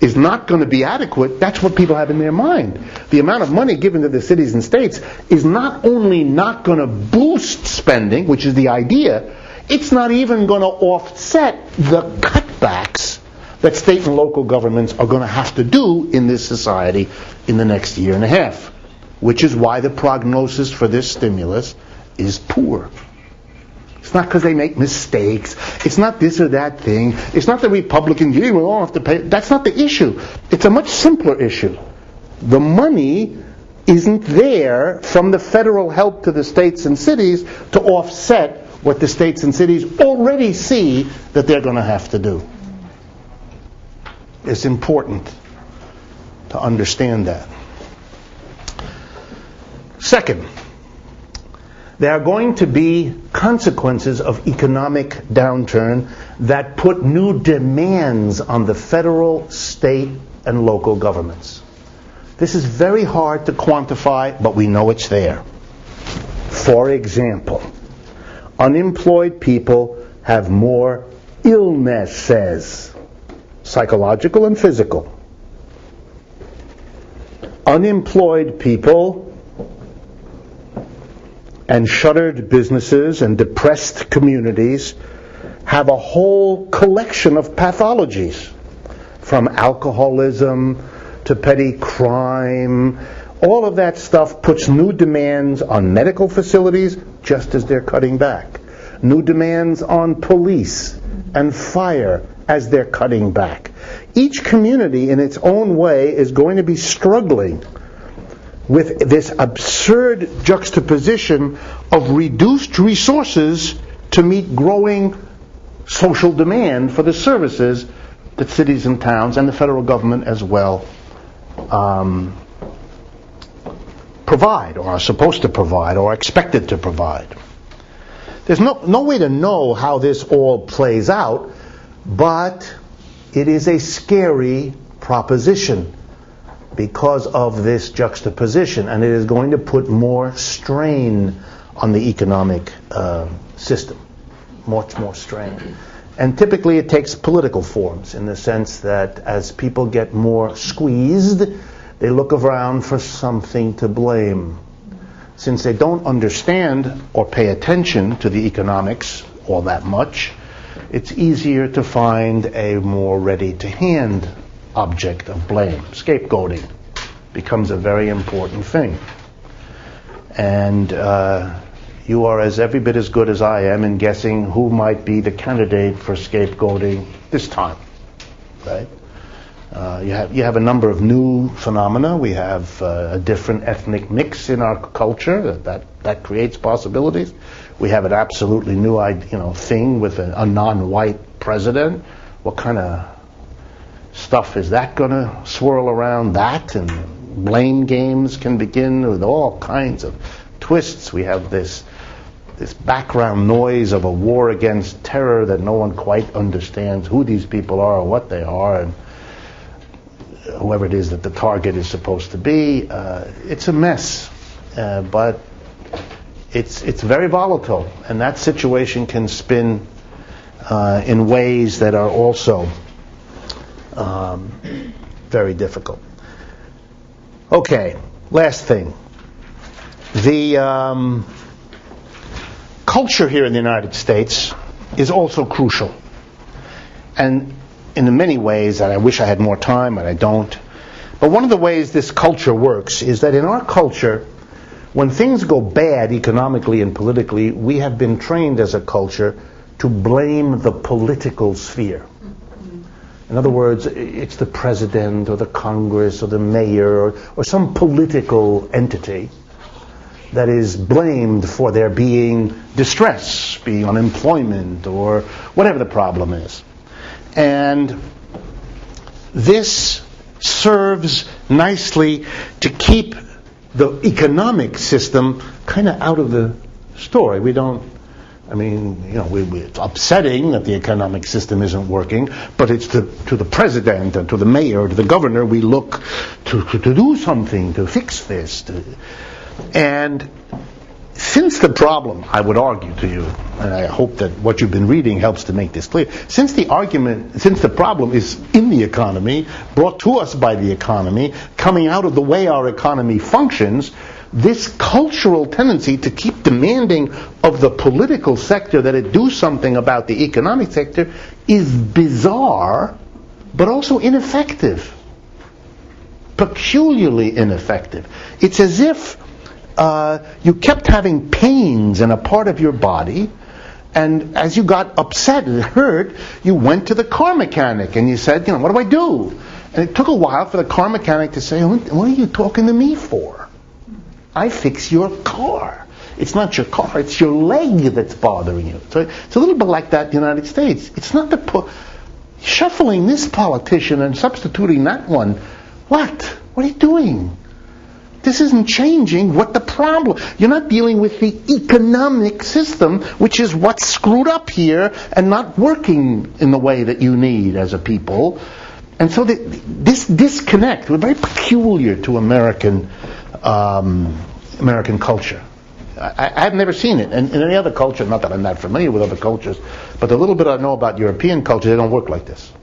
is not going to be adequate. That's what people have in their mind. The amount of money given to the cities and states is not only not going to boost spending, which is the idea, it's not even going to offset the cutbacks that state and local governments are going to have to do in this society in the next year and a half, which is why the prognosis for this stimulus is poor. It's not because they make mistakes. It's not this or that thing. It's not the Republicans, we all have to pay. That's not the issue. It's a much simpler issue. The money isn't there from the federal help to the states and cities to offset what the states and cities already see that they're going to have to do. It's important to understand that. Second, there are going to be consequences of economic downturn that put new demands on the federal, state, and local governments. This is very hard to quantify, but we know it's there. For example, unemployed people have more illnesses, psychological and physical. Unemployed people and shuttered businesses and depressed communities have a whole collection of pathologies, from alcoholism to petty crime. All of that stuff puts new demands on medical facilities just as they're cutting back. New demands on police and fire as they're cutting back. Each community in its own way is going to be struggling with this absurd juxtaposition of reduced resources to meet growing social demand for the services that cities and towns and the federal government as well provide, or are supposed to provide, or are expected to provide. There's no way to know how this all plays out, but it is a scary proposition because of this juxtaposition, and it is going to put more strain on the economic system, much more strain. And typically it takes political forms, in the sense that as people get more squeezed, they look around for something to blame. Since they don't understand or pay attention to the economics all that much, it's easier to find a more ready-to-hand object of blame. Scapegoating becomes a very important thing. And you are every bit as good as I am in guessing who might be the candidate for scapegoating this time, right? You have a number of new phenomena. We have a different ethnic mix in our culture that creates possibilities. We have an absolutely new thing with a non-white president. What kind of stuff is that going to swirl around that? And blame games can begin with all kinds of twists. We have this background noise of a war against terror that no one quite understands who these people are or what they are, and whoever it is that the target is supposed to be. It's a mess, but it's very volatile, and that situation can spin in ways that are also very difficult. Okay, last thing. The culture here in the United States is also crucial. And in many ways, and I wish I had more time, but I don't. But one of the ways this culture works is that in our culture, when things go bad economically and politically, we have been trained as a culture to blame the political sphere. In other words, it's the president or the Congress or the mayor or some political entity that is blamed for there being distress, being unemployment, or whatever the problem is. And this serves nicely to keep the economic system kind of out of the story. It's upsetting that the economic system isn't working, but it's to the president and to the mayor, to the governor, we look to do something to fix this. And since the problem, I would argue to you, and I hope that what you've been reading helps to make this clear, since the problem is in the economy, brought to us by the economy, coming out of the way our economy functions, this cultural tendency to keep demanding of the political sector that it do something about the economic sector is bizarre, but also ineffective. Peculiarly ineffective. It's as if you kept having pains in a part of your body, and as you got upset and hurt, you went to the car mechanic and you said, what do I do? And it took a while for the car mechanic to say, what are you talking to me for? I fix your car. It's not your car, it's your leg that's bothering you. So it's a little bit like that in the United States. It's not shuffling this politician and substituting that one. What are you doing? This isn't changing what the problem. You're not dealing with the economic system, which is what's screwed up here and not working in the way that you need as a people. And so this disconnect was very peculiar to American culture. I've never seen it in any other culture. Not that I'm not familiar with other cultures, but the little bit I know about European culture, they don't work like this.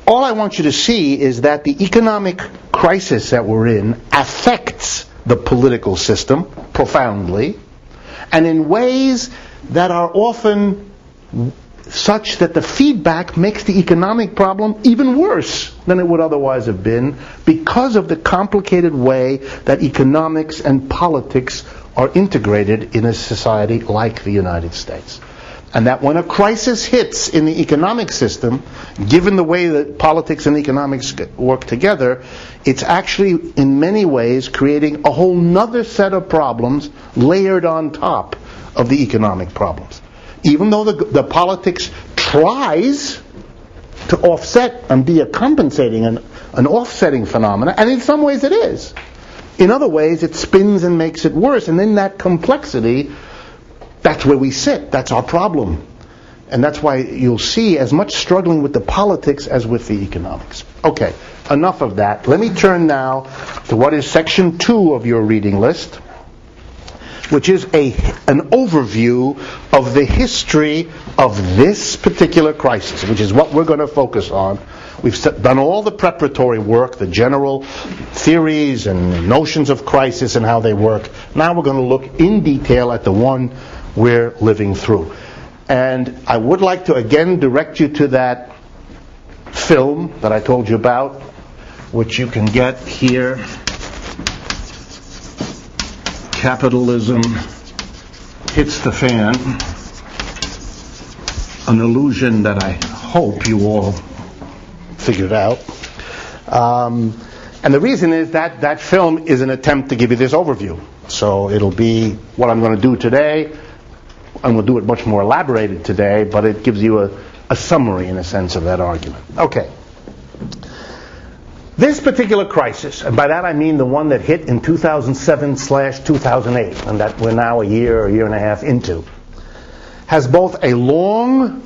All I want you to see is that the economic crisis that we're in affects the political system profoundly, and in ways that are often such that the feedback makes the economic problem even worse than it would otherwise have been because of the complicated way that economics and politics are integrated in a society like the United States. And that when a crisis hits in the economic system, given the way that politics and economics work together, it's actually in many ways creating a whole nother set of problems layered on top of the economic problems. Even though the politics tries to offset and be a compensating, an offsetting phenomena, and in some ways it is. In other ways it spins and makes it worse, and in that complexity, that's where we sit. That's our problem. And that's why you'll see as much struggling with the politics as with the economics. Okay, enough of that. Let me turn now to what is section 2 of your reading list, which is an overview of the history of this particular crisis, which is what we're going to focus on. We've done all the preparatory work, the general theories and notions of crisis and how they work. Now we're going to look in detail at the one we're living through. And I would like to again direct you to that film that I told you about, which you can get here. Capitalism Hits the Fan. An illusion that I hope you all figured out. And the reason is that film is an attempt to give you this overview. So it'll be what I'm going to do today. I'm going to do it much more elaborated today, but it gives you a summary, in a sense, of that argument. Okay. This particular crisis, and by that I mean the one that hit in 2007/2008, and that we're now a year and a half into, has both a long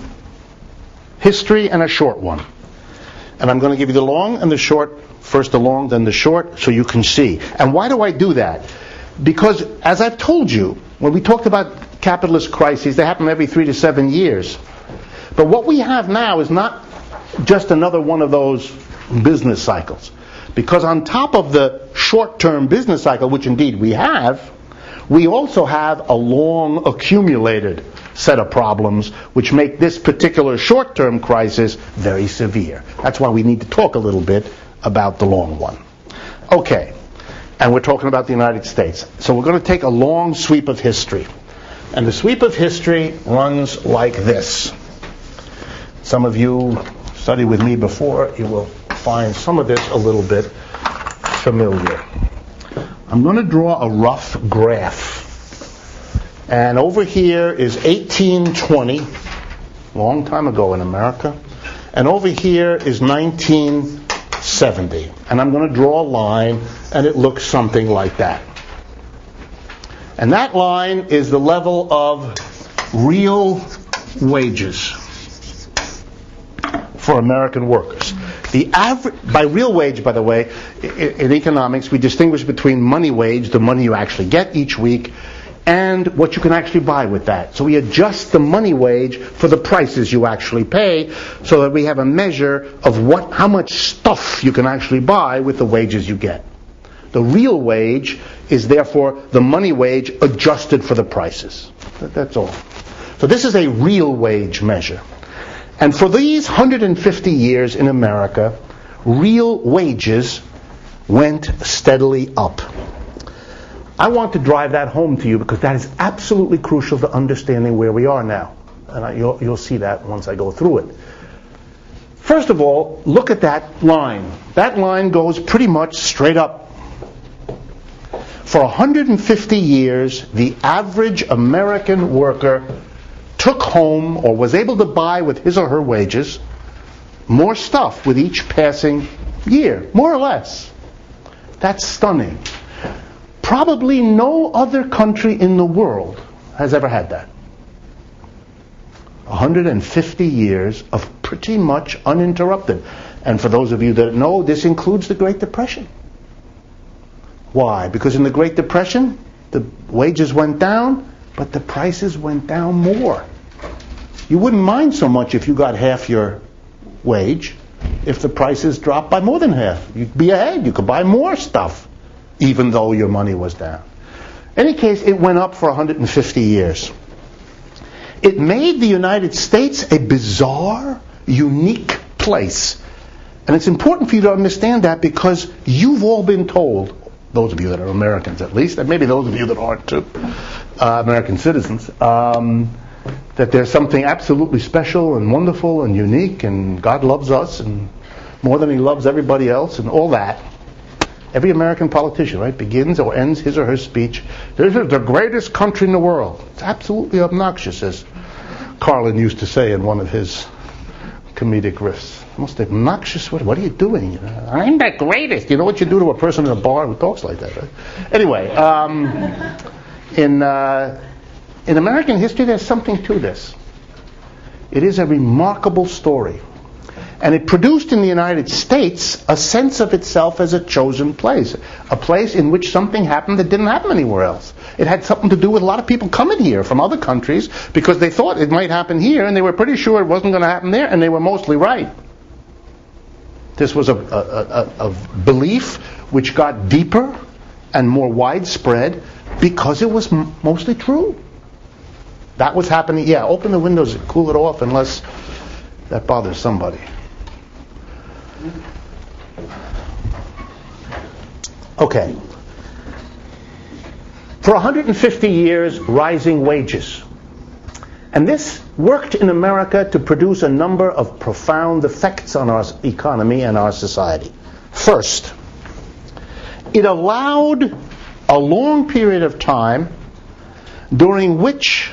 history and a short one. And I'm going to give you the long and the short, first the long, then the short, so you can see. And why do I do that? Because, as I've told you, when we talked about capitalist crises, they happen every 3 to 7 years. But what we have now is not just another one of those business cycles. Because on top of the short-term business cycle, which indeed we have, we also have a long accumulated set of problems which make this particular short-term crisis very severe. That's why we need to talk a little bit about the long one. Okay, and we're talking about the United States. So we're going to take a long sweep of history. And the sweep of history runs like this. Some of you studied with me before, you will find some of this a little bit familiar. I'm going to draw a rough graph. And over here is 1820, long time ago in America. And over here is 1970. And I'm going to draw a line, and it looks something like that. And that line is the level of real wages for American workers. The average, by real wage, by the way, in economics, we distinguish between money wage, the money you actually get each week, and what you can actually buy with that. So we adjust the money wage for the prices you actually pay, so that we have a measure of how much stuff you can actually buy with the wages you get. The real wage is therefore the money wage adjusted for the prices. That's all. So this is a real wage measure. And for these 150 years in America, real wages went steadily up. I want to drive that home to you because that is absolutely crucial to understanding where we are now. And you'll see that once I go through it. First of all, look at that line. That line goes pretty much straight up. For 150 years, the average American worker took home or was able to buy with his or her wages more stuff with each passing year, more or less. That's stunning. Probably no other country in the world has ever had that. 150 years of pretty much uninterrupted. And for those of you that know, this includes the Great Depression. Why? Because in the Great Depression, the wages went down, but the prices went down more. You wouldn't mind so much if you got half your wage if the prices dropped by more than half. You'd be ahead. You could buy more stuff, even though your money was down. In any case, it went up for 150 years. It made the United States a bizarre, unique place. And it's important for you to understand that because you've all been told, those of you that are Americans at least, and maybe those of you that aren't too, American citizens, that there's something absolutely special and wonderful and unique, and God loves us and more than He loves everybody else and all that. Every American politician, right, begins or ends his or her speech, "This is the greatest country in the world." It's absolutely obnoxious, as Carlin used to say in one of his comedic riffs. Most obnoxious. What are you doing? I'm the greatest. You know what you do to a person in a bar who talks like that, right? Anyway, in American history, there's something to this. It is a remarkable story. And it produced in the United States a sense of itself as a chosen place. A place in which something happened that didn't happen anywhere else. It had something to do with a lot of people coming here from other countries because they thought it might happen here and they were pretty sure it wasn't going to happen there, and they were mostly right. This was a belief which got deeper and more widespread because it was mostly true. That was happening. Yeah, open the windows and cool it off unless that bothers somebody. Okay. For 150 years, rising wages. And this worked in America to produce a number of profound effects on our economy and our society. First, it allowed a long period of time during which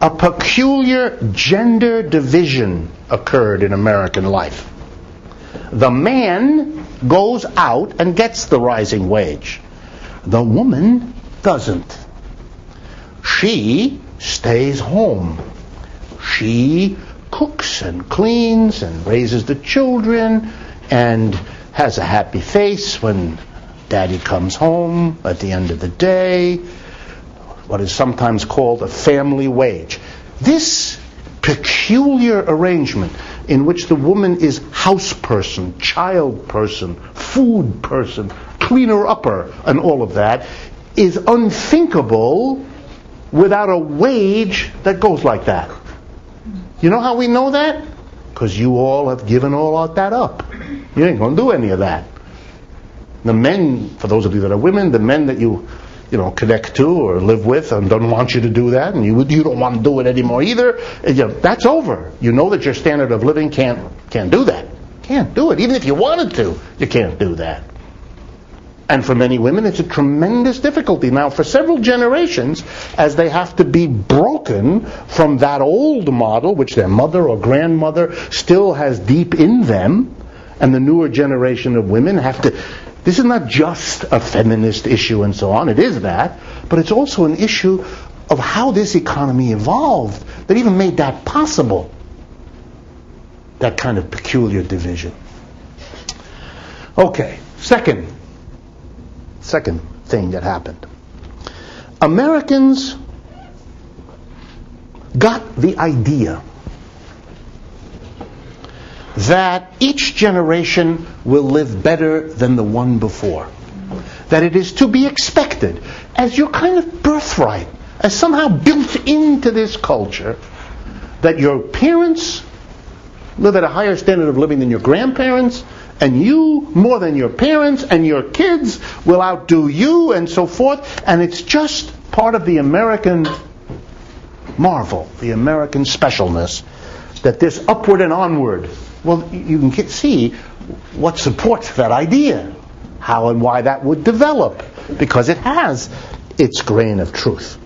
a peculiar gender division occurred in American life. The man goes out and gets the rising wage. The woman doesn't. She stays home. She cooks and cleans and raises the children and has a happy face when daddy comes home at the end of the day. What is sometimes called a family wage. This peculiar arrangement in which the woman is house person, child person, food person, cleaner-upper, and all of that, is unthinkable without a wage that goes like that. You know how we know that? Because you all have given all of that up. You ain't going to do any of that. The men, for those of you that are women, the men that you connect to or live with and don't want you to do that, and you don't want to do it anymore either, that's over. You know that your standard of living can't do that. Can't do it. Even if you wanted to, you can't do that. And for many women, it's a tremendous difficulty. Now, for several generations, as they have to be broken from that old model, which their mother or grandmother still has deep in them, and the newer generation of women have to... This is not just a feminist issue and so on. It is that. But it's also an issue of how this economy evolved that even made that possible. That kind of peculiar division. Okay, second thing that happened. Americans got the idea that each generation will live better than the one before. That it is to be expected as your kind of birthright, as somehow built into this culture, that your parents live at a higher standard of living than your grandparents, and you more than your parents, and your kids will outdo you, and so forth. And it's just part of the American marvel, the American specialness, that this upward and onward, well, you can see what supports that idea, how and why that would develop, because it has its grain of truth.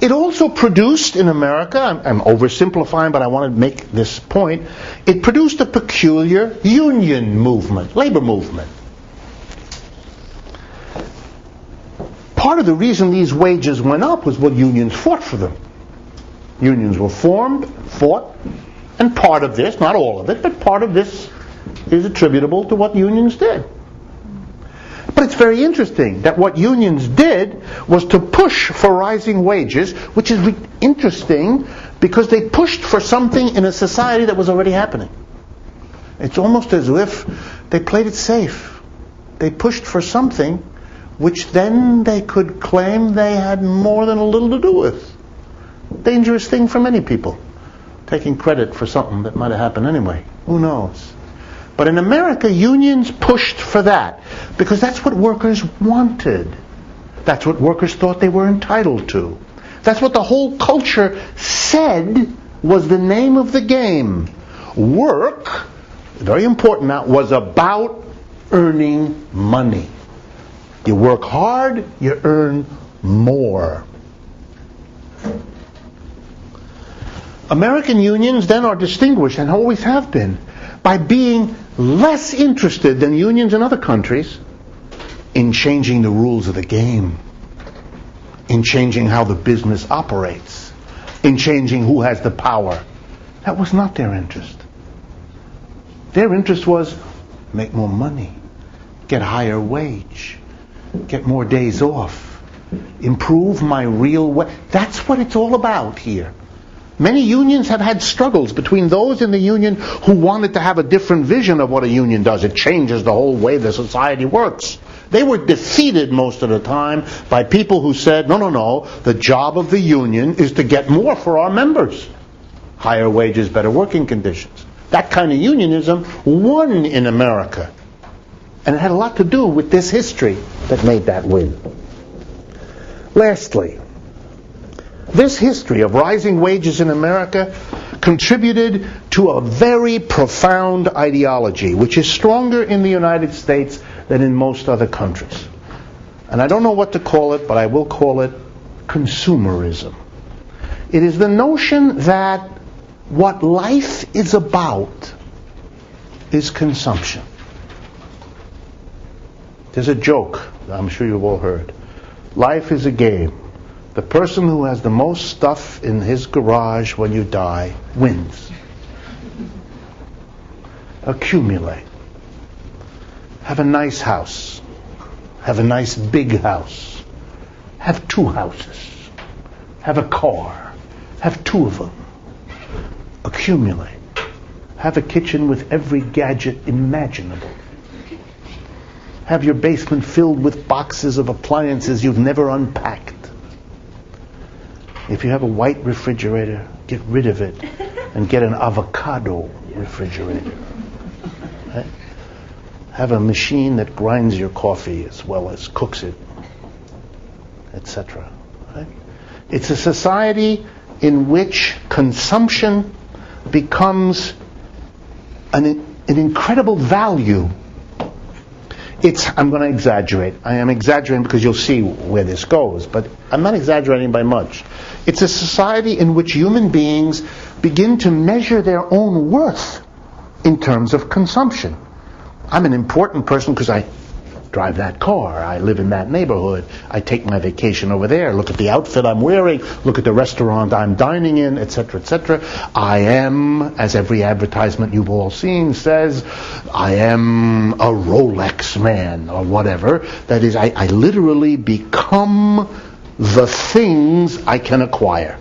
It also produced in America, I'm oversimplifying, but I want to make this point, it produced a peculiar union movement, labor movement. Part of the reason these wages went up was what unions fought for them. Unions were formed, fought, and part of this, not all of it, but part of this is attributable to what unions did. But it's very interesting that what unions did was to push for rising wages, which is interesting because they pushed for something in a society that was already happening. It's almost as if they played it safe. They pushed for something which then they could claim they had more than a little to do with. Dangerous thing for many people, taking credit for something that might have happened anyway. Who knows? But in America, unions pushed for that because that's what workers wanted. That's what workers thought they were entitled to. That's what the whole culture said was the name of the game. Work, very important now, was about earning money. You work hard, you earn more. American unions then are distinguished, and always have been, by being less interested than unions in other countries in changing the rules of the game, in changing how the business operates, in changing who has the power. That was not their interest. Their interest was make more money, get higher wage, get more days off, improve my real way. That's what it's all about here. Many unions have had struggles between those in the union who wanted to have a different vision of what a union does. It changes the whole way the society works. They were defeated most of the time by people who said, no, the job of the union is to get more for our members. Higher wages, better working conditions. That kind of unionism won in America. And it had a lot to do with this history that made that win. Lastly, this history of rising wages in America contributed to a very profound ideology, which is stronger in the United States than in most other countries. And I don't know what to call it, but I will call it consumerism. It is the notion that what life is about is consumption. There's a joke I'm sure you've all heard. Life is a game. The person who has the most stuff in his garage when you die wins. Accumulate. Have a nice house. Have a nice big house. Have 2 houses. Have a car. Have 2 of them. Accumulate. Have a kitchen with every gadget imaginable. have your basement filled with boxes of appliances you've never unpacked. If you have a white refrigerator, get rid of it and get an avocado refrigerator. Right? Have a machine that grinds your coffee as well as cooks it, etc. Right? It's a society in which consumption becomes an incredible value. I'm going to exaggerate. I am exaggerating because you'll see where this goes, but I'm not exaggerating by much. It's a society in which human beings begin to measure their own worth in terms of consumption. I'm an important person because I drive that car, I live in that neighborhood, I take my vacation over there, look at the outfit I'm wearing, look at the restaurant I'm dining in, etc., etc. I am, as every advertisement you've all seen says, I am a Rolex man, or whatever. That is, I literally become the things I can acquire.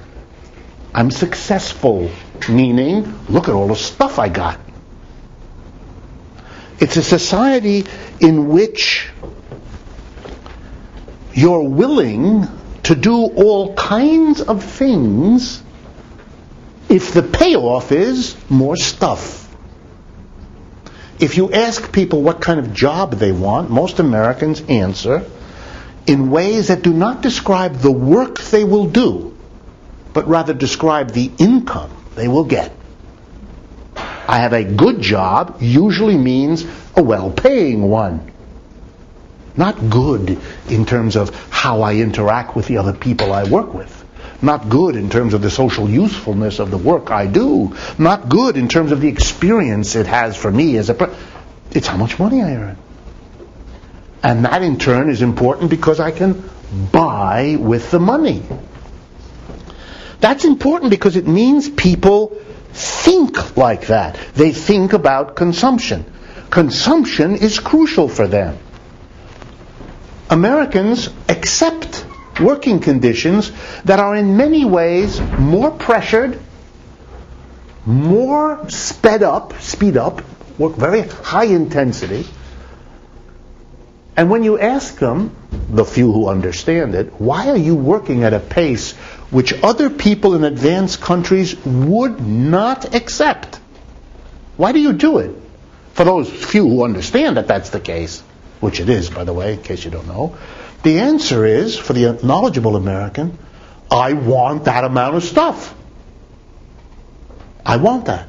I'm successful, meaning, look at all the stuff I got. It's a society in which you're willing to do all kinds of things if the payoff is more stuff. If you ask people what kind of job they want, most Americans answer in ways that do not describe the work they will do, but rather describe the income they will get. I have a good job usually means a well-paying one. Not good in terms of how I interact with the other people I work with. Not good in terms of the social usefulness of the work I do. Not good in terms of the experience it has for me as it's how much money I earn. And that in turn is important because I can buy with the money. That's important because it means people think like that. They think about consumption. Consumption is crucial for them. Americans accept working conditions that are in many ways more pressured, more speed up, work very high intensity. And when you ask them, the few who understand it, why are you working at a pace which other people in advanced countries would not accept? Why do you do it? For those few who understand that that's the case, which it is, by the way, in case you don't know, the answer is, for the knowledgeable American, I want that amount of stuff. I want that.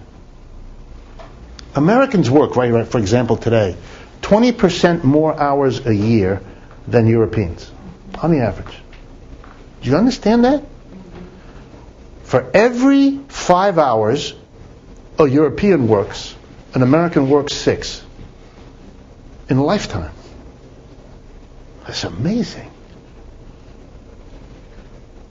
Americans work, right, for example, today, 20% more hours a year than Europeans, on the average. Do you understand that? For every 5 hours a European works, an American works 6 in a lifetime. That's amazing.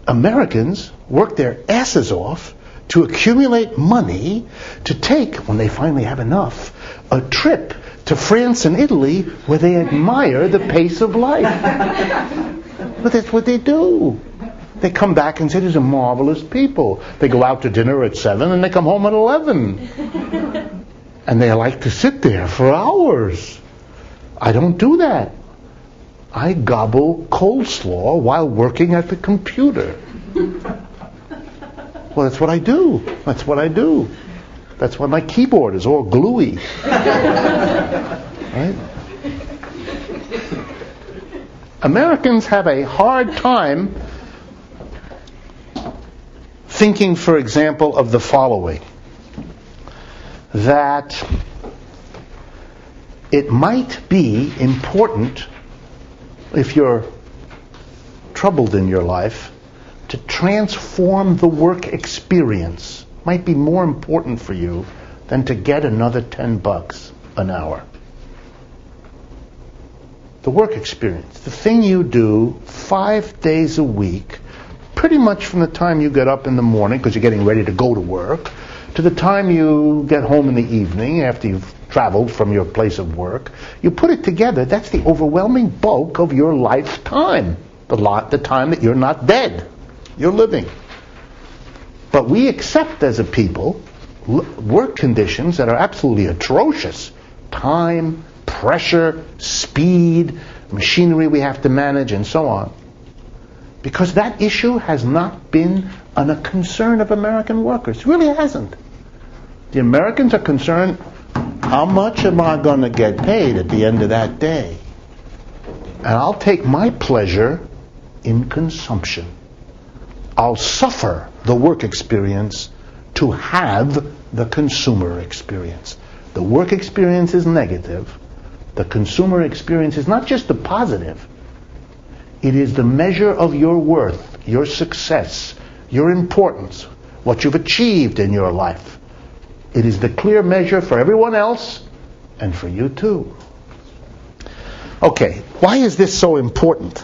Americans work their asses off to accumulate money to take, when they finally have enough, a trip to France and Italy where they admire the pace of life. But that's what they do. They come back and say, these are marvelous people. They go out to dinner at 7 and they come home at 11. And they like to sit there for hours. I don't do that. I gobble coleslaw while working at the computer. Well, that's what I do. That's what I do. That's why my keyboard is all gluey. Right? Americans have a hard time thinking, for example, of the following. That it might be important, if you're troubled in your life, to transform the work experience. Might be more important for you than to get another $10 an hour. The work experience, the thing you do 5 days a week, pretty much from the time you get up in the morning, because you're getting ready to go to work, to the time you get home in the evening after you've traveled from your place of work, you put it together, that's the overwhelming bulk of your lifetime. The time that you're not dead. You're living. But we accept as a people work conditions that are absolutely atrocious. Time, pressure, speed, machinery we have to manage, and so on. Because that issue has not been a concern of American workers. It really hasn't. The Americans are concerned, how much am I going to get paid at the end of that day? And I'll take my pleasure in consumption. I'll suffer the work experience to have the consumer experience. The work experience is negative. The consumer experience is not just the positive. It is the measure of your worth, your success, your importance, what you've achieved in your life. It is the clear measure for everyone else and for you too. Okay, why is this so important?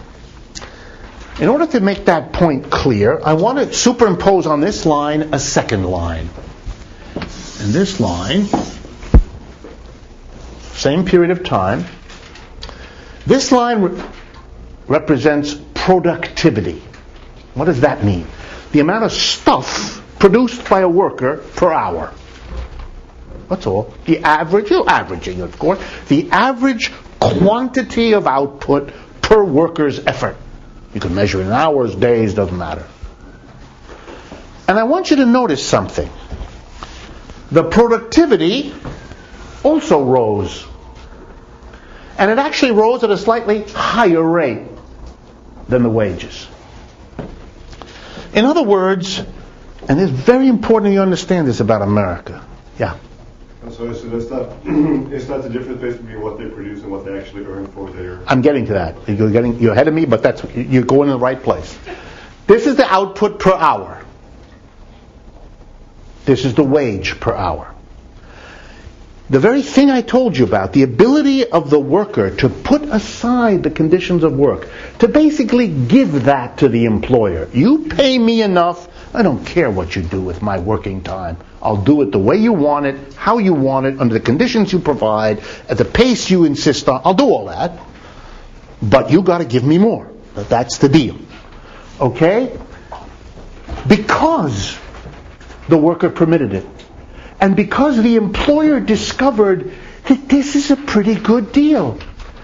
In order to make that point clear, I want to superimpose on this line a second line. And this line, same period of time, this line represents productivity. What does that mean? The amount of stuff produced by a worker per hour. That's all. The average, averaging of course, the average quantity of output per worker's effort. You can measure it in hours, days, doesn't matter. And I want you to notice something. The productivity also rose. And it actually rose at a slightly higher rate than the wages. In other words, and it's very important you understand this about America. Yeah. So it's not the difference between what they produce and what they actually earn for their... I'm getting to that. You're ahead of me, but you're going in the right place. This is the output per hour. This is the wage per hour. The very thing I told you about, the ability of the worker to put aside the conditions of work, to basically give that to the employer. You pay me enough, I don't care what you do with my working time. I'll do it the way you want it, how you want it, under the conditions you provide, at the pace you insist on. I'll do all that. But you got to give me more. That's the deal. Okay? Because the worker permitted it. And because the employer discovered that this is a pretty good deal.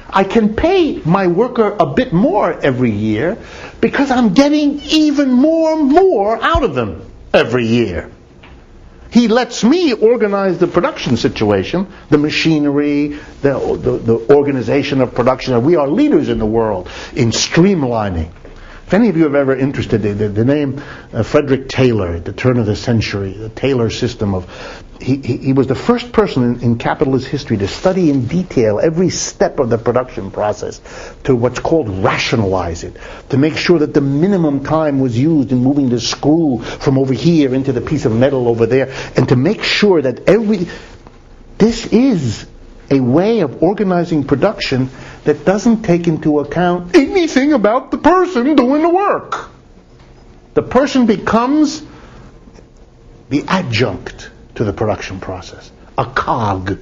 I can pay my worker a bit more every year because I'm getting even more out of them every year. He lets me organize the production situation, the machinery, the organization of production. We are leaders in the world in streamlining. If any of you have ever interested in the name Frederick Taylor at the turn of the century, the Taylor system of... He was the first person in capitalist history to study in detail every step of the production process to what's called rationalize it, to make sure that the minimum time was used in moving the screw from over here into the piece of metal over there, and to make sure that this is a way of organizing production that doesn't take into account anything about the person doing the work. The person becomes the adjunct to the production process, a cog.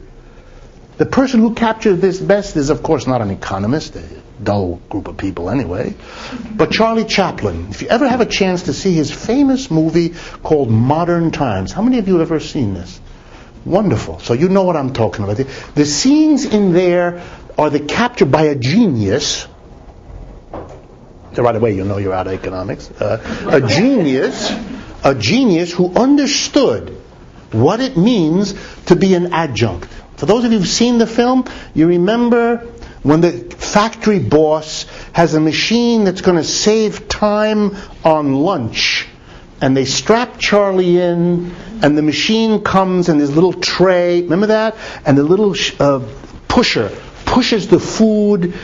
The person who captures this best is, of course, not an economist, a dull group of people anyway, but Charlie Chaplin. If you ever have a chance to see his famous movie called Modern Times, how many of you have ever seen this? Wonderful. So you know what I'm talking about. The scenes in there are the capture by a genius. So right away you know you're out of economics. A genius who understood what it means to be an adjunct. For those of you who've seen the film, you remember when the factory boss has a machine that's going to save time on lunch, and they strap Charlie in, and the machine comes in this little tray, remember that? And the little pusher pushes the food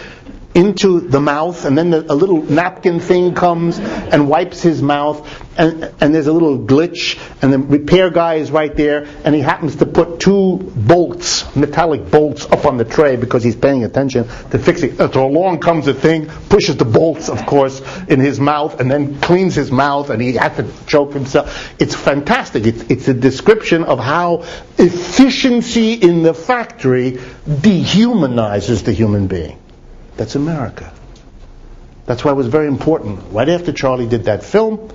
into the mouth, and then a little napkin thing comes and wipes his mouth, and there's a little glitch, and the repair guy is right there, and he happens to put two bolts, metallic bolts, up on the tray because he's paying attention to fix it. So along comes the thing, pushes the bolts, of course, in his mouth, and then cleans his mouth, and he has to choke himself. It's fantastic. It's a description of how efficiency in the factory dehumanizes the human being. That's America. That's why it was very important, right after Charlie did that film,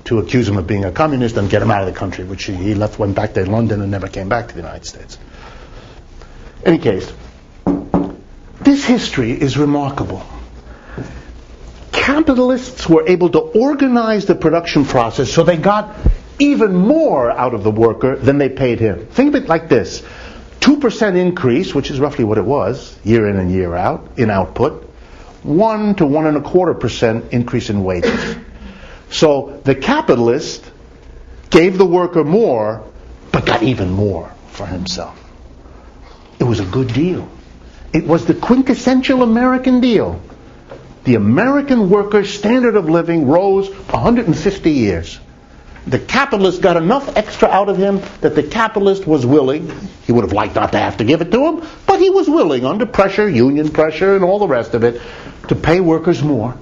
to accuse him of being a communist and get him out of the country, which he left, went back to London and never came back to the United States. In any case, This history is remarkable. Capitalists were able to organize the production process so they got even more out of the worker than they paid him. Think of it like this. 2% increase, which is roughly what it was, year in and year out, in output. 1 to 1.25% increase in wages. So the capitalist gave the worker more, but got even more for himself. It was a good deal. It was the quintessential American deal. The American worker's standard of living rose 150 years. The capitalist got enough extra out of him that the capitalist was willing, he would have liked not to have to give it to him, but he was willing, under pressure, union pressure and all the rest of it, to pay workers more,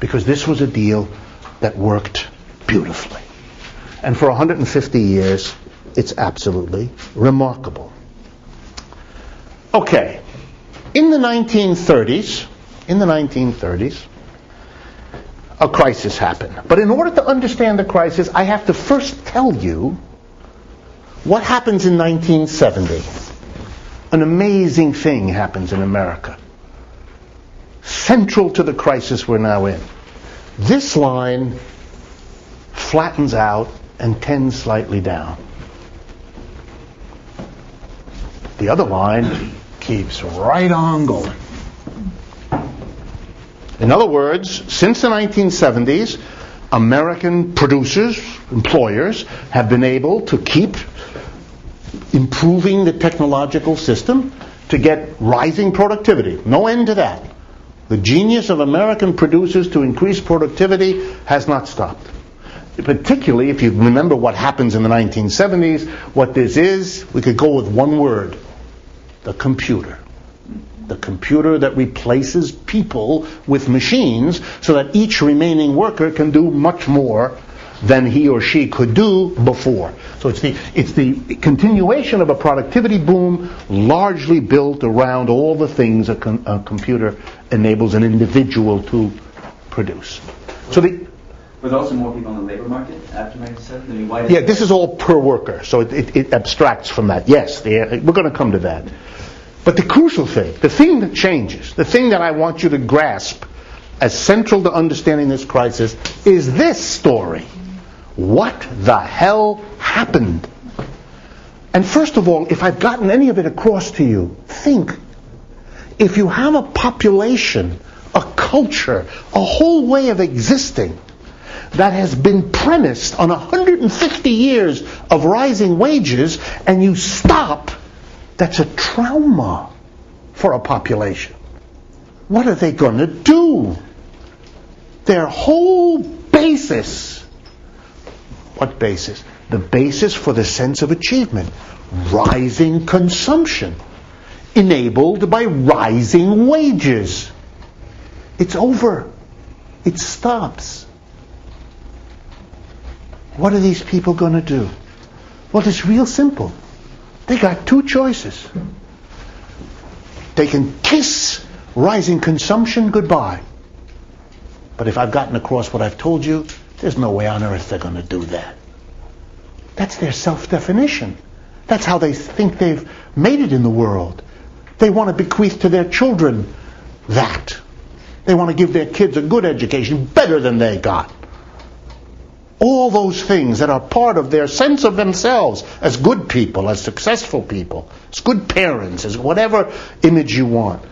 because this was a deal that worked beautifully. And for 150 years, it's absolutely remarkable. Okay, in the 1930s, a crisis happened. But in order to understand the crisis, I have to first tell you what happens in 1970. An amazing thing happens in America, central to the crisis we're now in. This line flattens out and tends slightly down. The other line keeps right on going. In other words, since the 1970s, American producers, employers, have been able to keep improving the technological system to get rising productivity. No end to that. The genius of American producers to increase productivity has not stopped. Particularly if you remember what happens in the 1970s, what this is, we could go with one word: the computer. The computer that replaces people with machines so that each remaining worker can do much more than he or she could do before. So it's the continuation of a productivity boom largely built around all the things a computer enables an individual to produce. So Were there also more people on the labor market after 1970? I mean, why yeah, this is all per worker, so it abstracts from that. Yes, we're going to come to that. But the crucial thing, the thing that changes, the thing that I want you to grasp as central to understanding this crisis is this story. What the hell happened? And first of all, if I've gotten any of it across to you, think. If you have a population, a culture, a whole way of existing that has been premised on 150 years of rising wages, and you stop, that's a trauma for a population. What are they going to do? Their whole basis. What basis? The basis for the sense of achievement. Rising consumption. Enabled by rising wages. It's over. It stops. What are these people going to do? Well, it's real simple. They got two choices. They can kiss rising consumption goodbye. But if I've gotten across what I've told you, there's no way on earth they're going to do that. That's their self-definition. That's how they think they've made it in the world. They want to bequeath to their children that. They want to give their kids a good education, better than they got. All those things that are part of their sense of themselves as good people, as successful people, as good parents, as whatever image you want.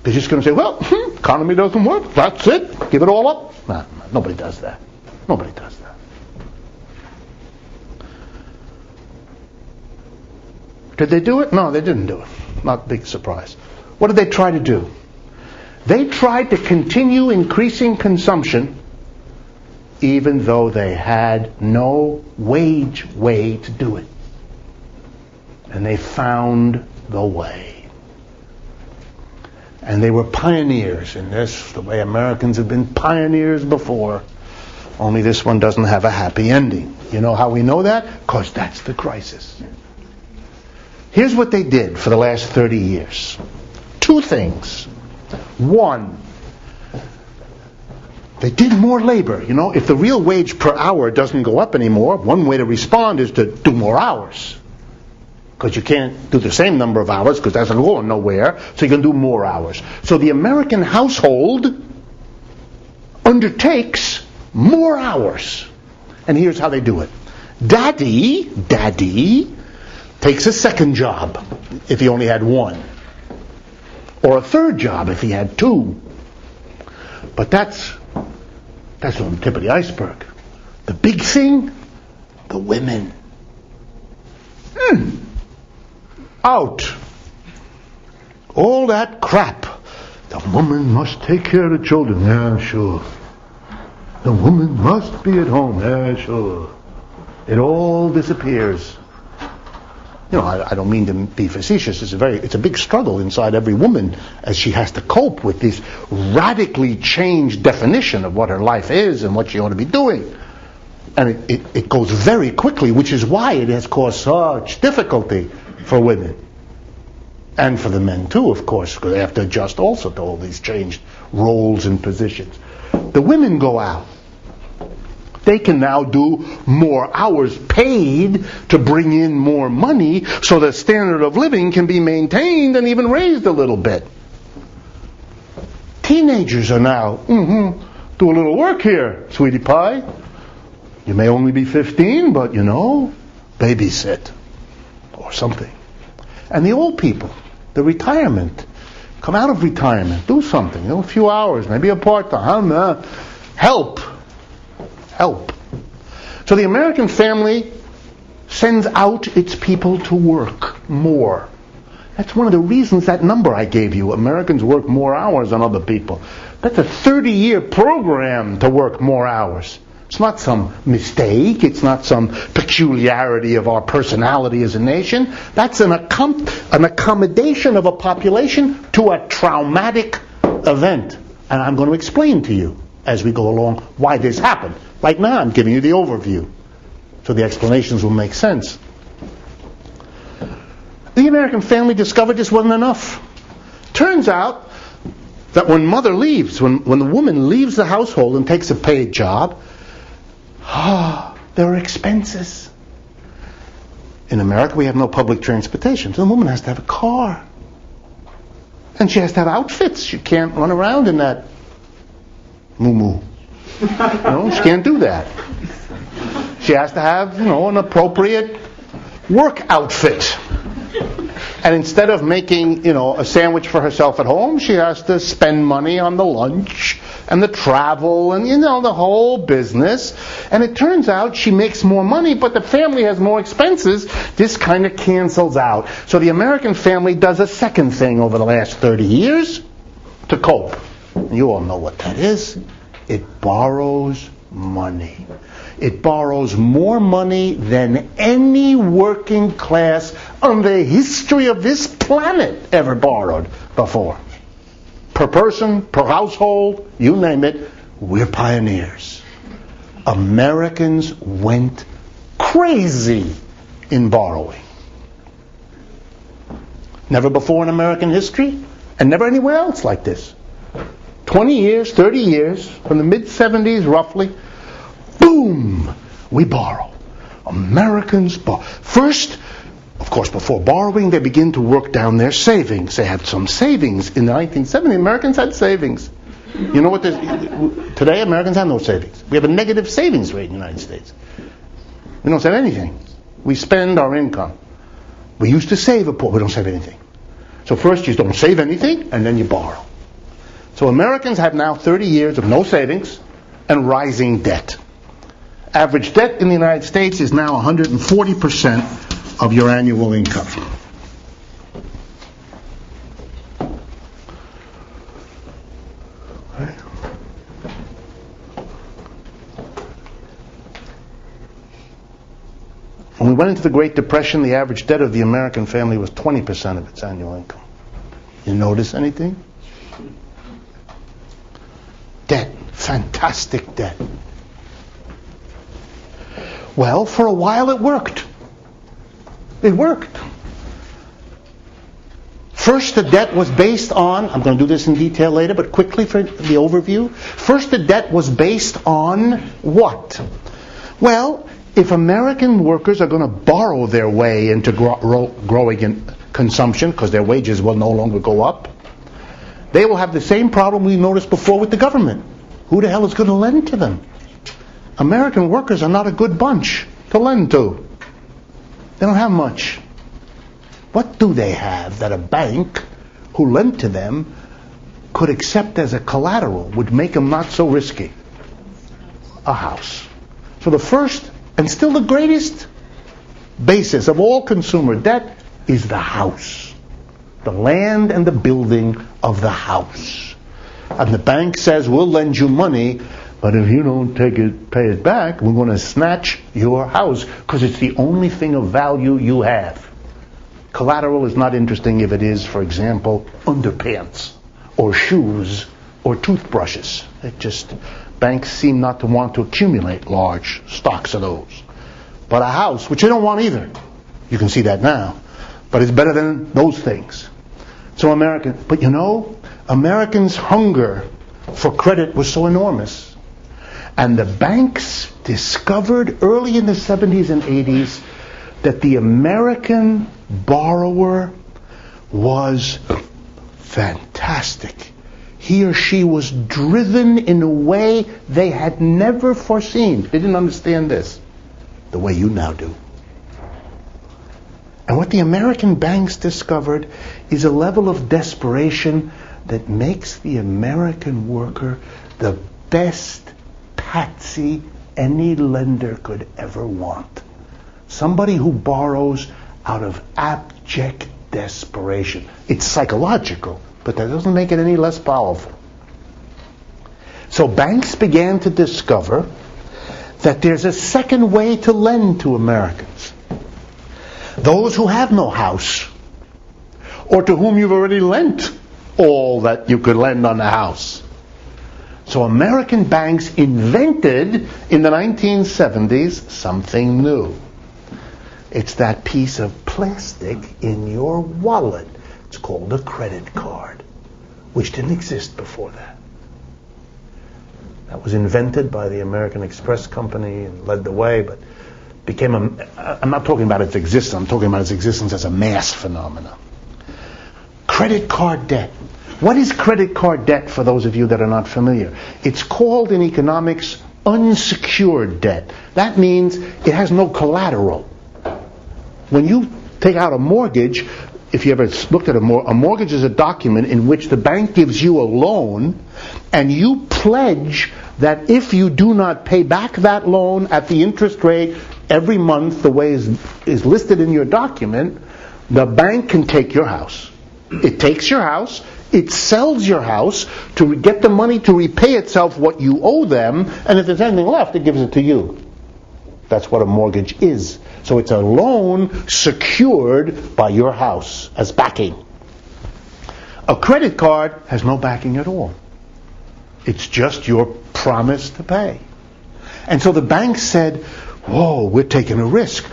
They're just going to say, well, economy doesn't work, that's it, give it all up. No, nobody does that. Nobody does that. Did they do it? No, they didn't do it. Not a big surprise. What did they try to do? They tried to continue increasing consumption even though they had no wage way to do it. And they found the way. And they were pioneers in this, the way Americans have been pioneers before. Only this one doesn't have a happy ending. You know how we know that? Because that's the crisis. Here's what they did for the last 30 years. Two things. One, they did more labor. You know, if the real wage per hour doesn't go up anymore, one way to respond is to do more hours. because you can't do the same number of hours because that's going nowhere, so you can do more hours. So the American household undertakes more hours. And here's how they do it. Daddy takes a second job if he only had one, or a third job if he had two. But that's on the tip of the iceberg. The big thing, the women. Out. All that crap. The woman must take care of the children. Yeah, sure. The woman must be at home. Yeah, sure. It all disappears. You know, I don't mean to be facetious. It's a big struggle inside every woman as she has to cope with this radically changed definition of what her life is and what she ought to be doing. And it goes very quickly, which is why it has caused such difficulty for women. And for the men too, of course, because they have to adjust also to all these changed roles and positions. The women go out. They can now do more hours paid to bring in more money so the standard of living can be maintained and even raised a little bit. Teenagers are now, do a little work here, sweetie pie. You may only be 15, but babysit or something. And the old people, the retirement, come out of retirement, do something, a few hours, maybe a part-time, help. So the American family sends out its people to work more. That's one of the reasons that number I gave you, Americans work more hours than other people. That's a 30-year program to work more hours. It's not some mistake. It's not some peculiarity of our personality as a nation. That's an accommodation of a population to a traumatic event. And I'm going to explain to you as we go along why this happened. Right now I'm giving you the overview, so the explanations will make sense. The American family discovered this wasn't enough. Turns out that when mother leaves, when the woman leaves the household and takes a paid job, there are expenses. In America we have no public transportation, so the woman has to have a car. And she has to have outfits. She can't run around in that moo-moo. No, she can't do that. She has to have, an appropriate work outfit. And instead of making, a sandwich for herself at home, she has to spend money on the lunch and the travel and, the whole business. And it turns out she makes more money, but the family has more expenses. This kind of cancels out. So the American family does a second thing over the last 30 years to cope. You all know what that is. It borrows money. It borrows more money than any working class on the history of this planet ever borrowed before. Per person, per household, you name it, we're pioneers. Americans went crazy in borrowing. Never before in American history, and never anywhere else like this. 20 years, 30 years, from the mid-70s roughly, boom, we borrow. Americans borrow. First, of course, before borrowing, they begin to work down their savings. They had some savings. In the 1970s, Americans had savings. You know what? Today, Americans have no savings. We have a negative savings rate in the United States. We don't save anything. We spend our income. We used to save a portion. We don't save anything. So first, you don't save anything, and then you borrow. So Americans have now 30 years of no savings and rising debt. Average debt in the United States is now 140% of your annual income. When we went into the Great Depression, the average debt of the American family was 20% of its annual income. You notice anything? Debt. Fantastic debt. Well, for a while it worked. It worked. First, the debt was based on, I'm going to do this in detail later, but quickly for the overview. First, the debt was based on what? Well, if American workers are going to borrow their way into growing in consumption, because their wages will no longer go up, they will have the same problem we noticed before with the government. Who the hell is going to lend to them? American workers are not a good bunch to lend to. They don't have much. What do they have that a bank who lent to them could accept as a collateral, would make them not so risky? A house. So the first and still the greatest basis of all consumer debt is the house. The land and the building of the house. And the bank says, we'll lend you money, but if you don't pay it back, we're going to snatch your house, because it's the only thing of value you have. Collateral is not interesting if it is, for example, underpants, or shoes, or toothbrushes. Banks seem not to want to accumulate large stocks of those. But a house, which they don't want either, you can see that now, but it's better than those things. So Americans' hunger for credit was so enormous. And the banks discovered early in the 70s and 80s that the American borrower was fantastic. He or she was driven in a way they had never foreseen. They didn't understand this the way you now do. And what the American banks discovered is a level of desperation that makes the American worker the best patsy any lender could ever want. Somebody who borrows out of abject desperation. It's psychological, but that doesn't make it any less powerful. So banks began to discover that there's a second way to lend to Americans. Those who have no house, or to whom you've already lent all that you could lend on the house. So American banks invented in the 1970s something new. It's that piece of plastic in your wallet. It's called a credit card, which didn't exist before that. That was invented by the American Express Company and led the way, but I'm not talking about its existence, I'm talking about its existence as a mass phenomenon. Credit card debt. What is credit card debt, for those of you that are not familiar? It's called in economics unsecured debt. That means it has no collateral. When you take out a mortgage, if you ever looked at a mortgage is a document in which the bank gives you a loan, and you pledge that if you do not pay back that loan at the interest rate every month the way is listed in your document, the bank can take your house. It takes your house, it sells your house to get the money to repay itself what you owe them, and if there's anything left, it gives it to you. That's what a mortgage is. So it's a loan secured by your house as backing. A credit card has no backing at all. It's just your promise to pay. And so the bank said, whoa, we're taking a risk.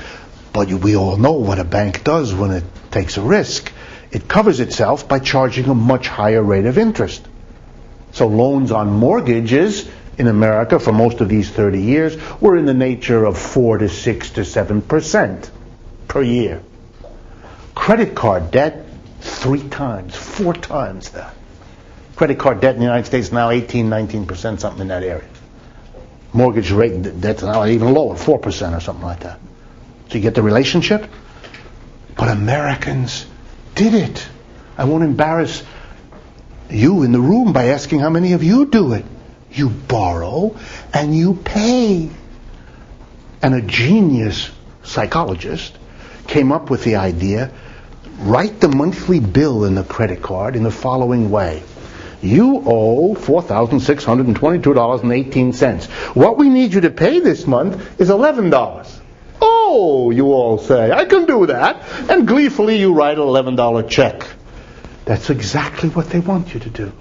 But we all know what a bank does when it takes a risk. It covers itself by charging a much higher rate of interest. So loans on mortgages in America for most of these 30 years were in the nature of 4 to 6 to 7% per year. Credit card debt, 3 times, 4 times that. Credit card debt in the United States now 18, 19%, something in that area. Mortgage rate debt's now even lower, 4% or something like that. So you get the relationship? But Americans did it. I won't embarrass you in the room by asking how many of you do it. You borrow and you pay. And a genius psychologist came up with the idea, write the monthly bill in the credit card in the following way. You owe $4,622.18. What we need you to pay this month is $11. Oh, you all say, I can do that. And gleefully you write an $11 check. That's exactly what they want you to do.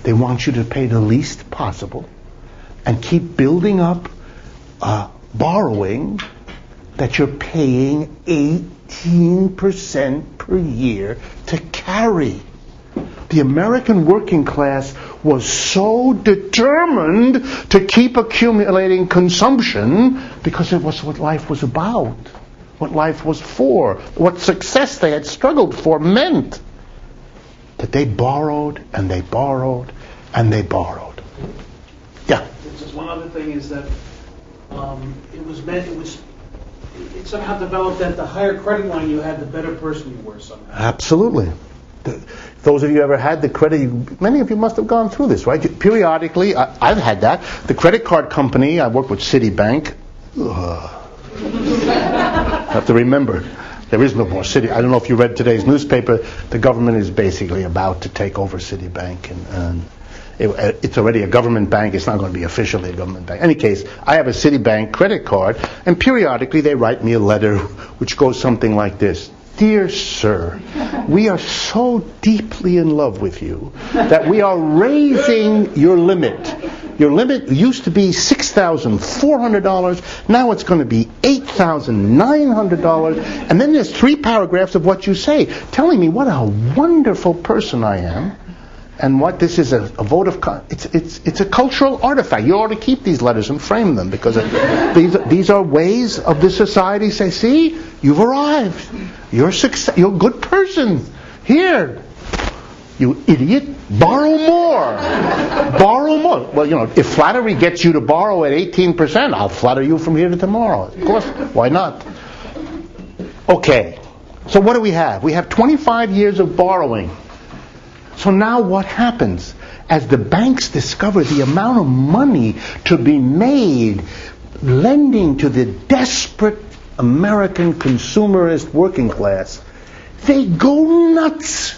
They want you to pay the least possible and keep building up borrowing that you're paying 18% per year to carry. The American working class was so determined to keep accumulating consumption because it was what life was about, what life was for, what success they had struggled for meant. That they borrowed and they borrowed and they borrowed. Yeah. Just one other thing is that it somehow developed that the higher credit line you had, the better person you were somehow. Absolutely. Those of you who ever had the credit, many of you must have gone through this, right? Periodically, I've had that. The credit card company, I worked with Citibank. I have to remember, there is no more Citi. I don't know if you read today's newspaper. The government is basically about to take over Citibank, and it's already a government bank. It's not going to be officially a government bank. In any case, I have a Citibank credit card, and periodically they write me a letter which goes something like this. Dear sir, we are so deeply in love with you that we are raising your limit. Your limit used to be $6,400. Now it's going to be $8,900. And then there's 3 paragraphs of what you say, telling me what a wonderful person I am. And what this is a vote of it's a cultural artifact. You ought to keep these letters and frame them, because these are ways of the society say, see, you've arrived. You're a good person. Here, you idiot, borrow more. Borrow more. Well, if flattery gets you to borrow at 18%, I'll flatter you from here to tomorrow. Of course, why not? Okay, so what do we have? We have 25 years of borrowing. So now what happens? As the banks discover the amount of money to be made lending to the desperate American consumerist working class, they go nuts.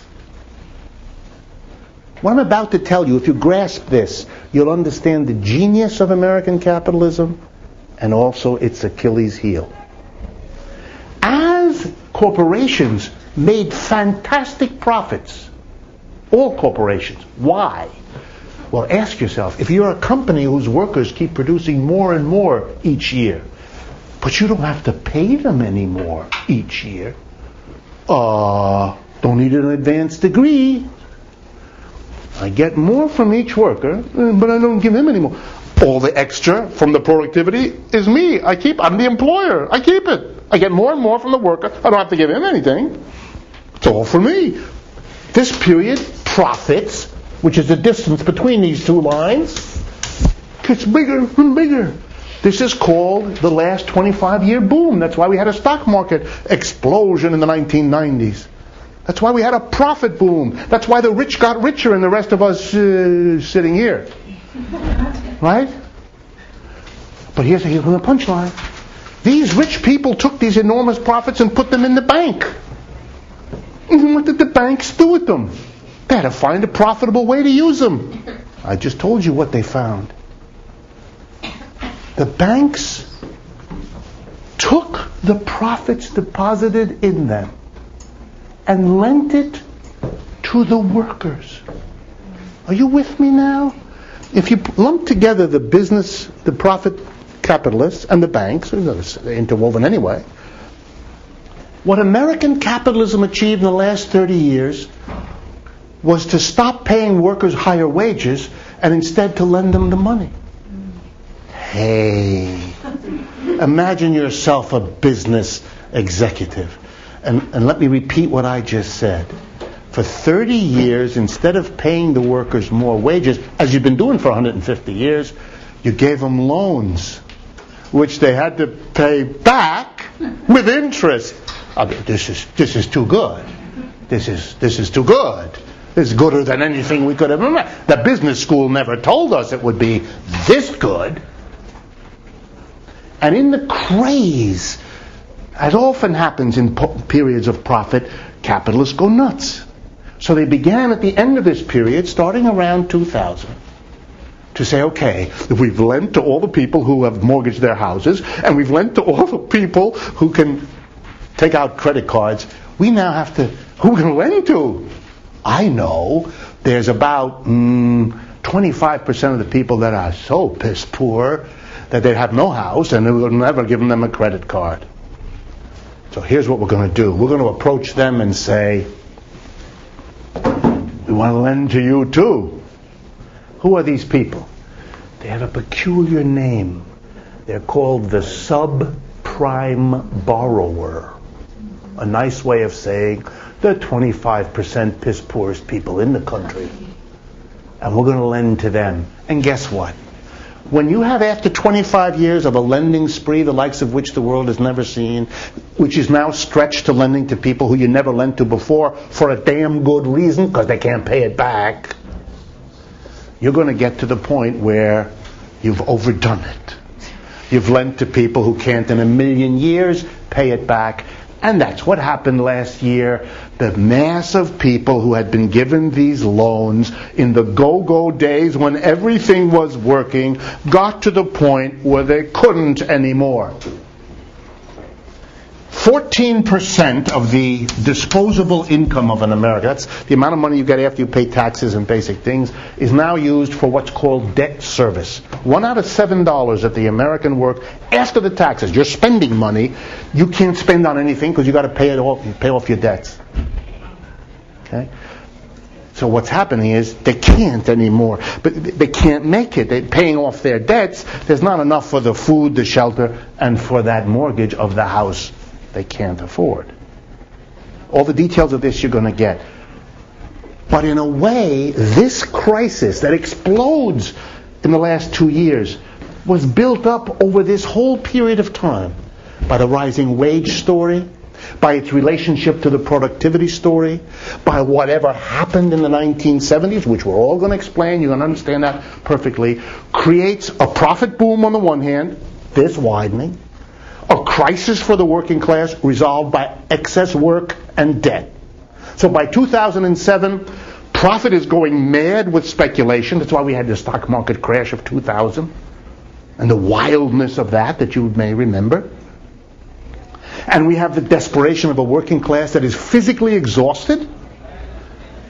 What I'm about to tell you, if you grasp this, you'll understand the genius of American capitalism and also its Achilles heel. As corporations made fantastic profits, all corporations. Why? Well, ask yourself, if you're a company whose workers keep producing more and more each year, but you don't have to pay them anymore each year, don't need an advanced degree. I get more from each worker, but I don't give him any more. All the extra from the productivity is me. I'm the employer. I keep it. I get more and more from the worker. I don't have to give him anything. It's all for me. This period, profits, which is the distance between these two lines, gets bigger and bigger. This is called the last 25-year boom. That's why we had a stock market explosion in the 1990s. That's why we had a profit boom. That's why the rich got richer and the rest of us sitting here. Right? But here's the punchline. These rich people took these enormous profits and put them in the bank. And what did the banks do with them? They had to find a profitable way to use them. I just told you what they found. The banks took the profits deposited in them and lent it to the workers. Are you with me now? If you lump together the business, the profit capitalists, and the banks, they're interwoven anyway, what American capitalism achieved in the last 30 years was to stop paying workers higher wages and instead to lend them the money. Hey, imagine yourself a business executive. And let me repeat what I just said. For 30 years, instead of paying the workers more wages, as you've been doing for 150 years, you gave them loans, which they had to pay back with interest. This is too good. This is too good. This is gooder than anything we could have imagined. The business school never told us it would be this good. And in the craze, as often happens in periods of profit, capitalists go nuts. So they began at the end of this period, starting around 2000, to say, okay, we've lent to all the people who have mortgaged their houses, and we've lent to all the people who can take out credit cards. We now have to, who can lend to? I know there's about 25% of the people that are so piss poor that they have no house and we'll never give them a credit card. So here's what we're going to do. We're going to approach them and say, we want to lend to you too. Who are these people? They have a peculiar name. They're called the subprime borrower. A nice way of saying the 25% piss poorest people in the country. And we're going to lend to them. And guess what? When you have, after 25 years of a lending spree, the likes of which the world has never seen, which is now stretched to lending to people who you never lent to before for a damn good reason, because they can't pay it back, you're going to get to the point where you've overdone it. You've lent to people who can't in a million years pay it back. And that's what happened last year. The mass of people who had been given these loans in the go-go days when everything was working got to the point where they couldn't anymore. 14% of the disposable income of an American, that's the amount of money you get after you pay taxes and basic things, is now used for what's called debt service. $1 out of $7 that the American work after the taxes, you're spending money, you can't spend on anything because you got to pay off your debts. Okay? So what's happening is they can't anymore. But they can't make it. They're paying off their debts. There's not enough for the food, the shelter, and for that mortgage of the house they can't afford. All the details of this you're going to get. But in a way, this crisis that explodes in the last 2 years was built up over this whole period of time by the rising wage story, by its relationship to the productivity story, by whatever happened in the 1970s, which we're all going to explain, you're going to understand that perfectly, creates a profit boom on the one hand, this widening, a crisis for the working class resolved by excess work and debt. So by 2007, profit is going mad with speculation. That's why we had the stock market crash of 2000 and the wildness of that you may remember. And we have the desperation of a working class that is physically exhausted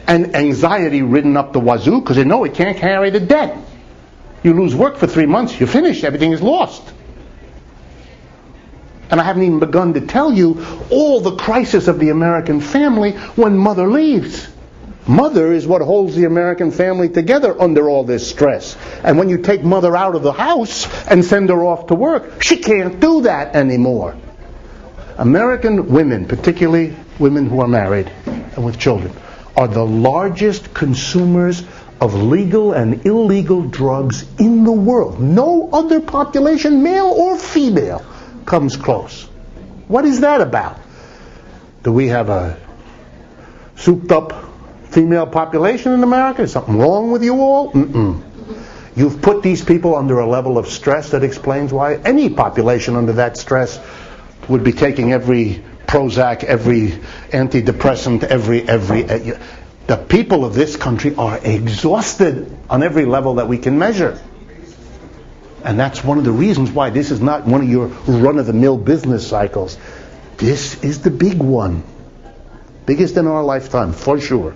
and anxiety ridden up the wazoo because they know it can't carry the debt. You lose work for 3 months, you're finished, everything is lost. And I haven't even begun to tell you all the crisis of the American family when mother leaves. Mother is what holds the American family together under all this stress. And when you take mother out of the house and send her off to work, she can't do that anymore. American women, particularly women who are married and with children, are the largest consumers of legal and illegal drugs in the world. No other population, male or female, comes close. What is that about? Do we have a souped up female population in America? Is something wrong with you all? You've put these people under a level of stress that explains why any population under that stress would be taking every Prozac, every antidepressant, the people of this country are exhausted on every level that we can measure. And that's one of the reasons why this is not one of your run-of-the-mill business cycles. This is the big one. Biggest in our lifetime, for sure.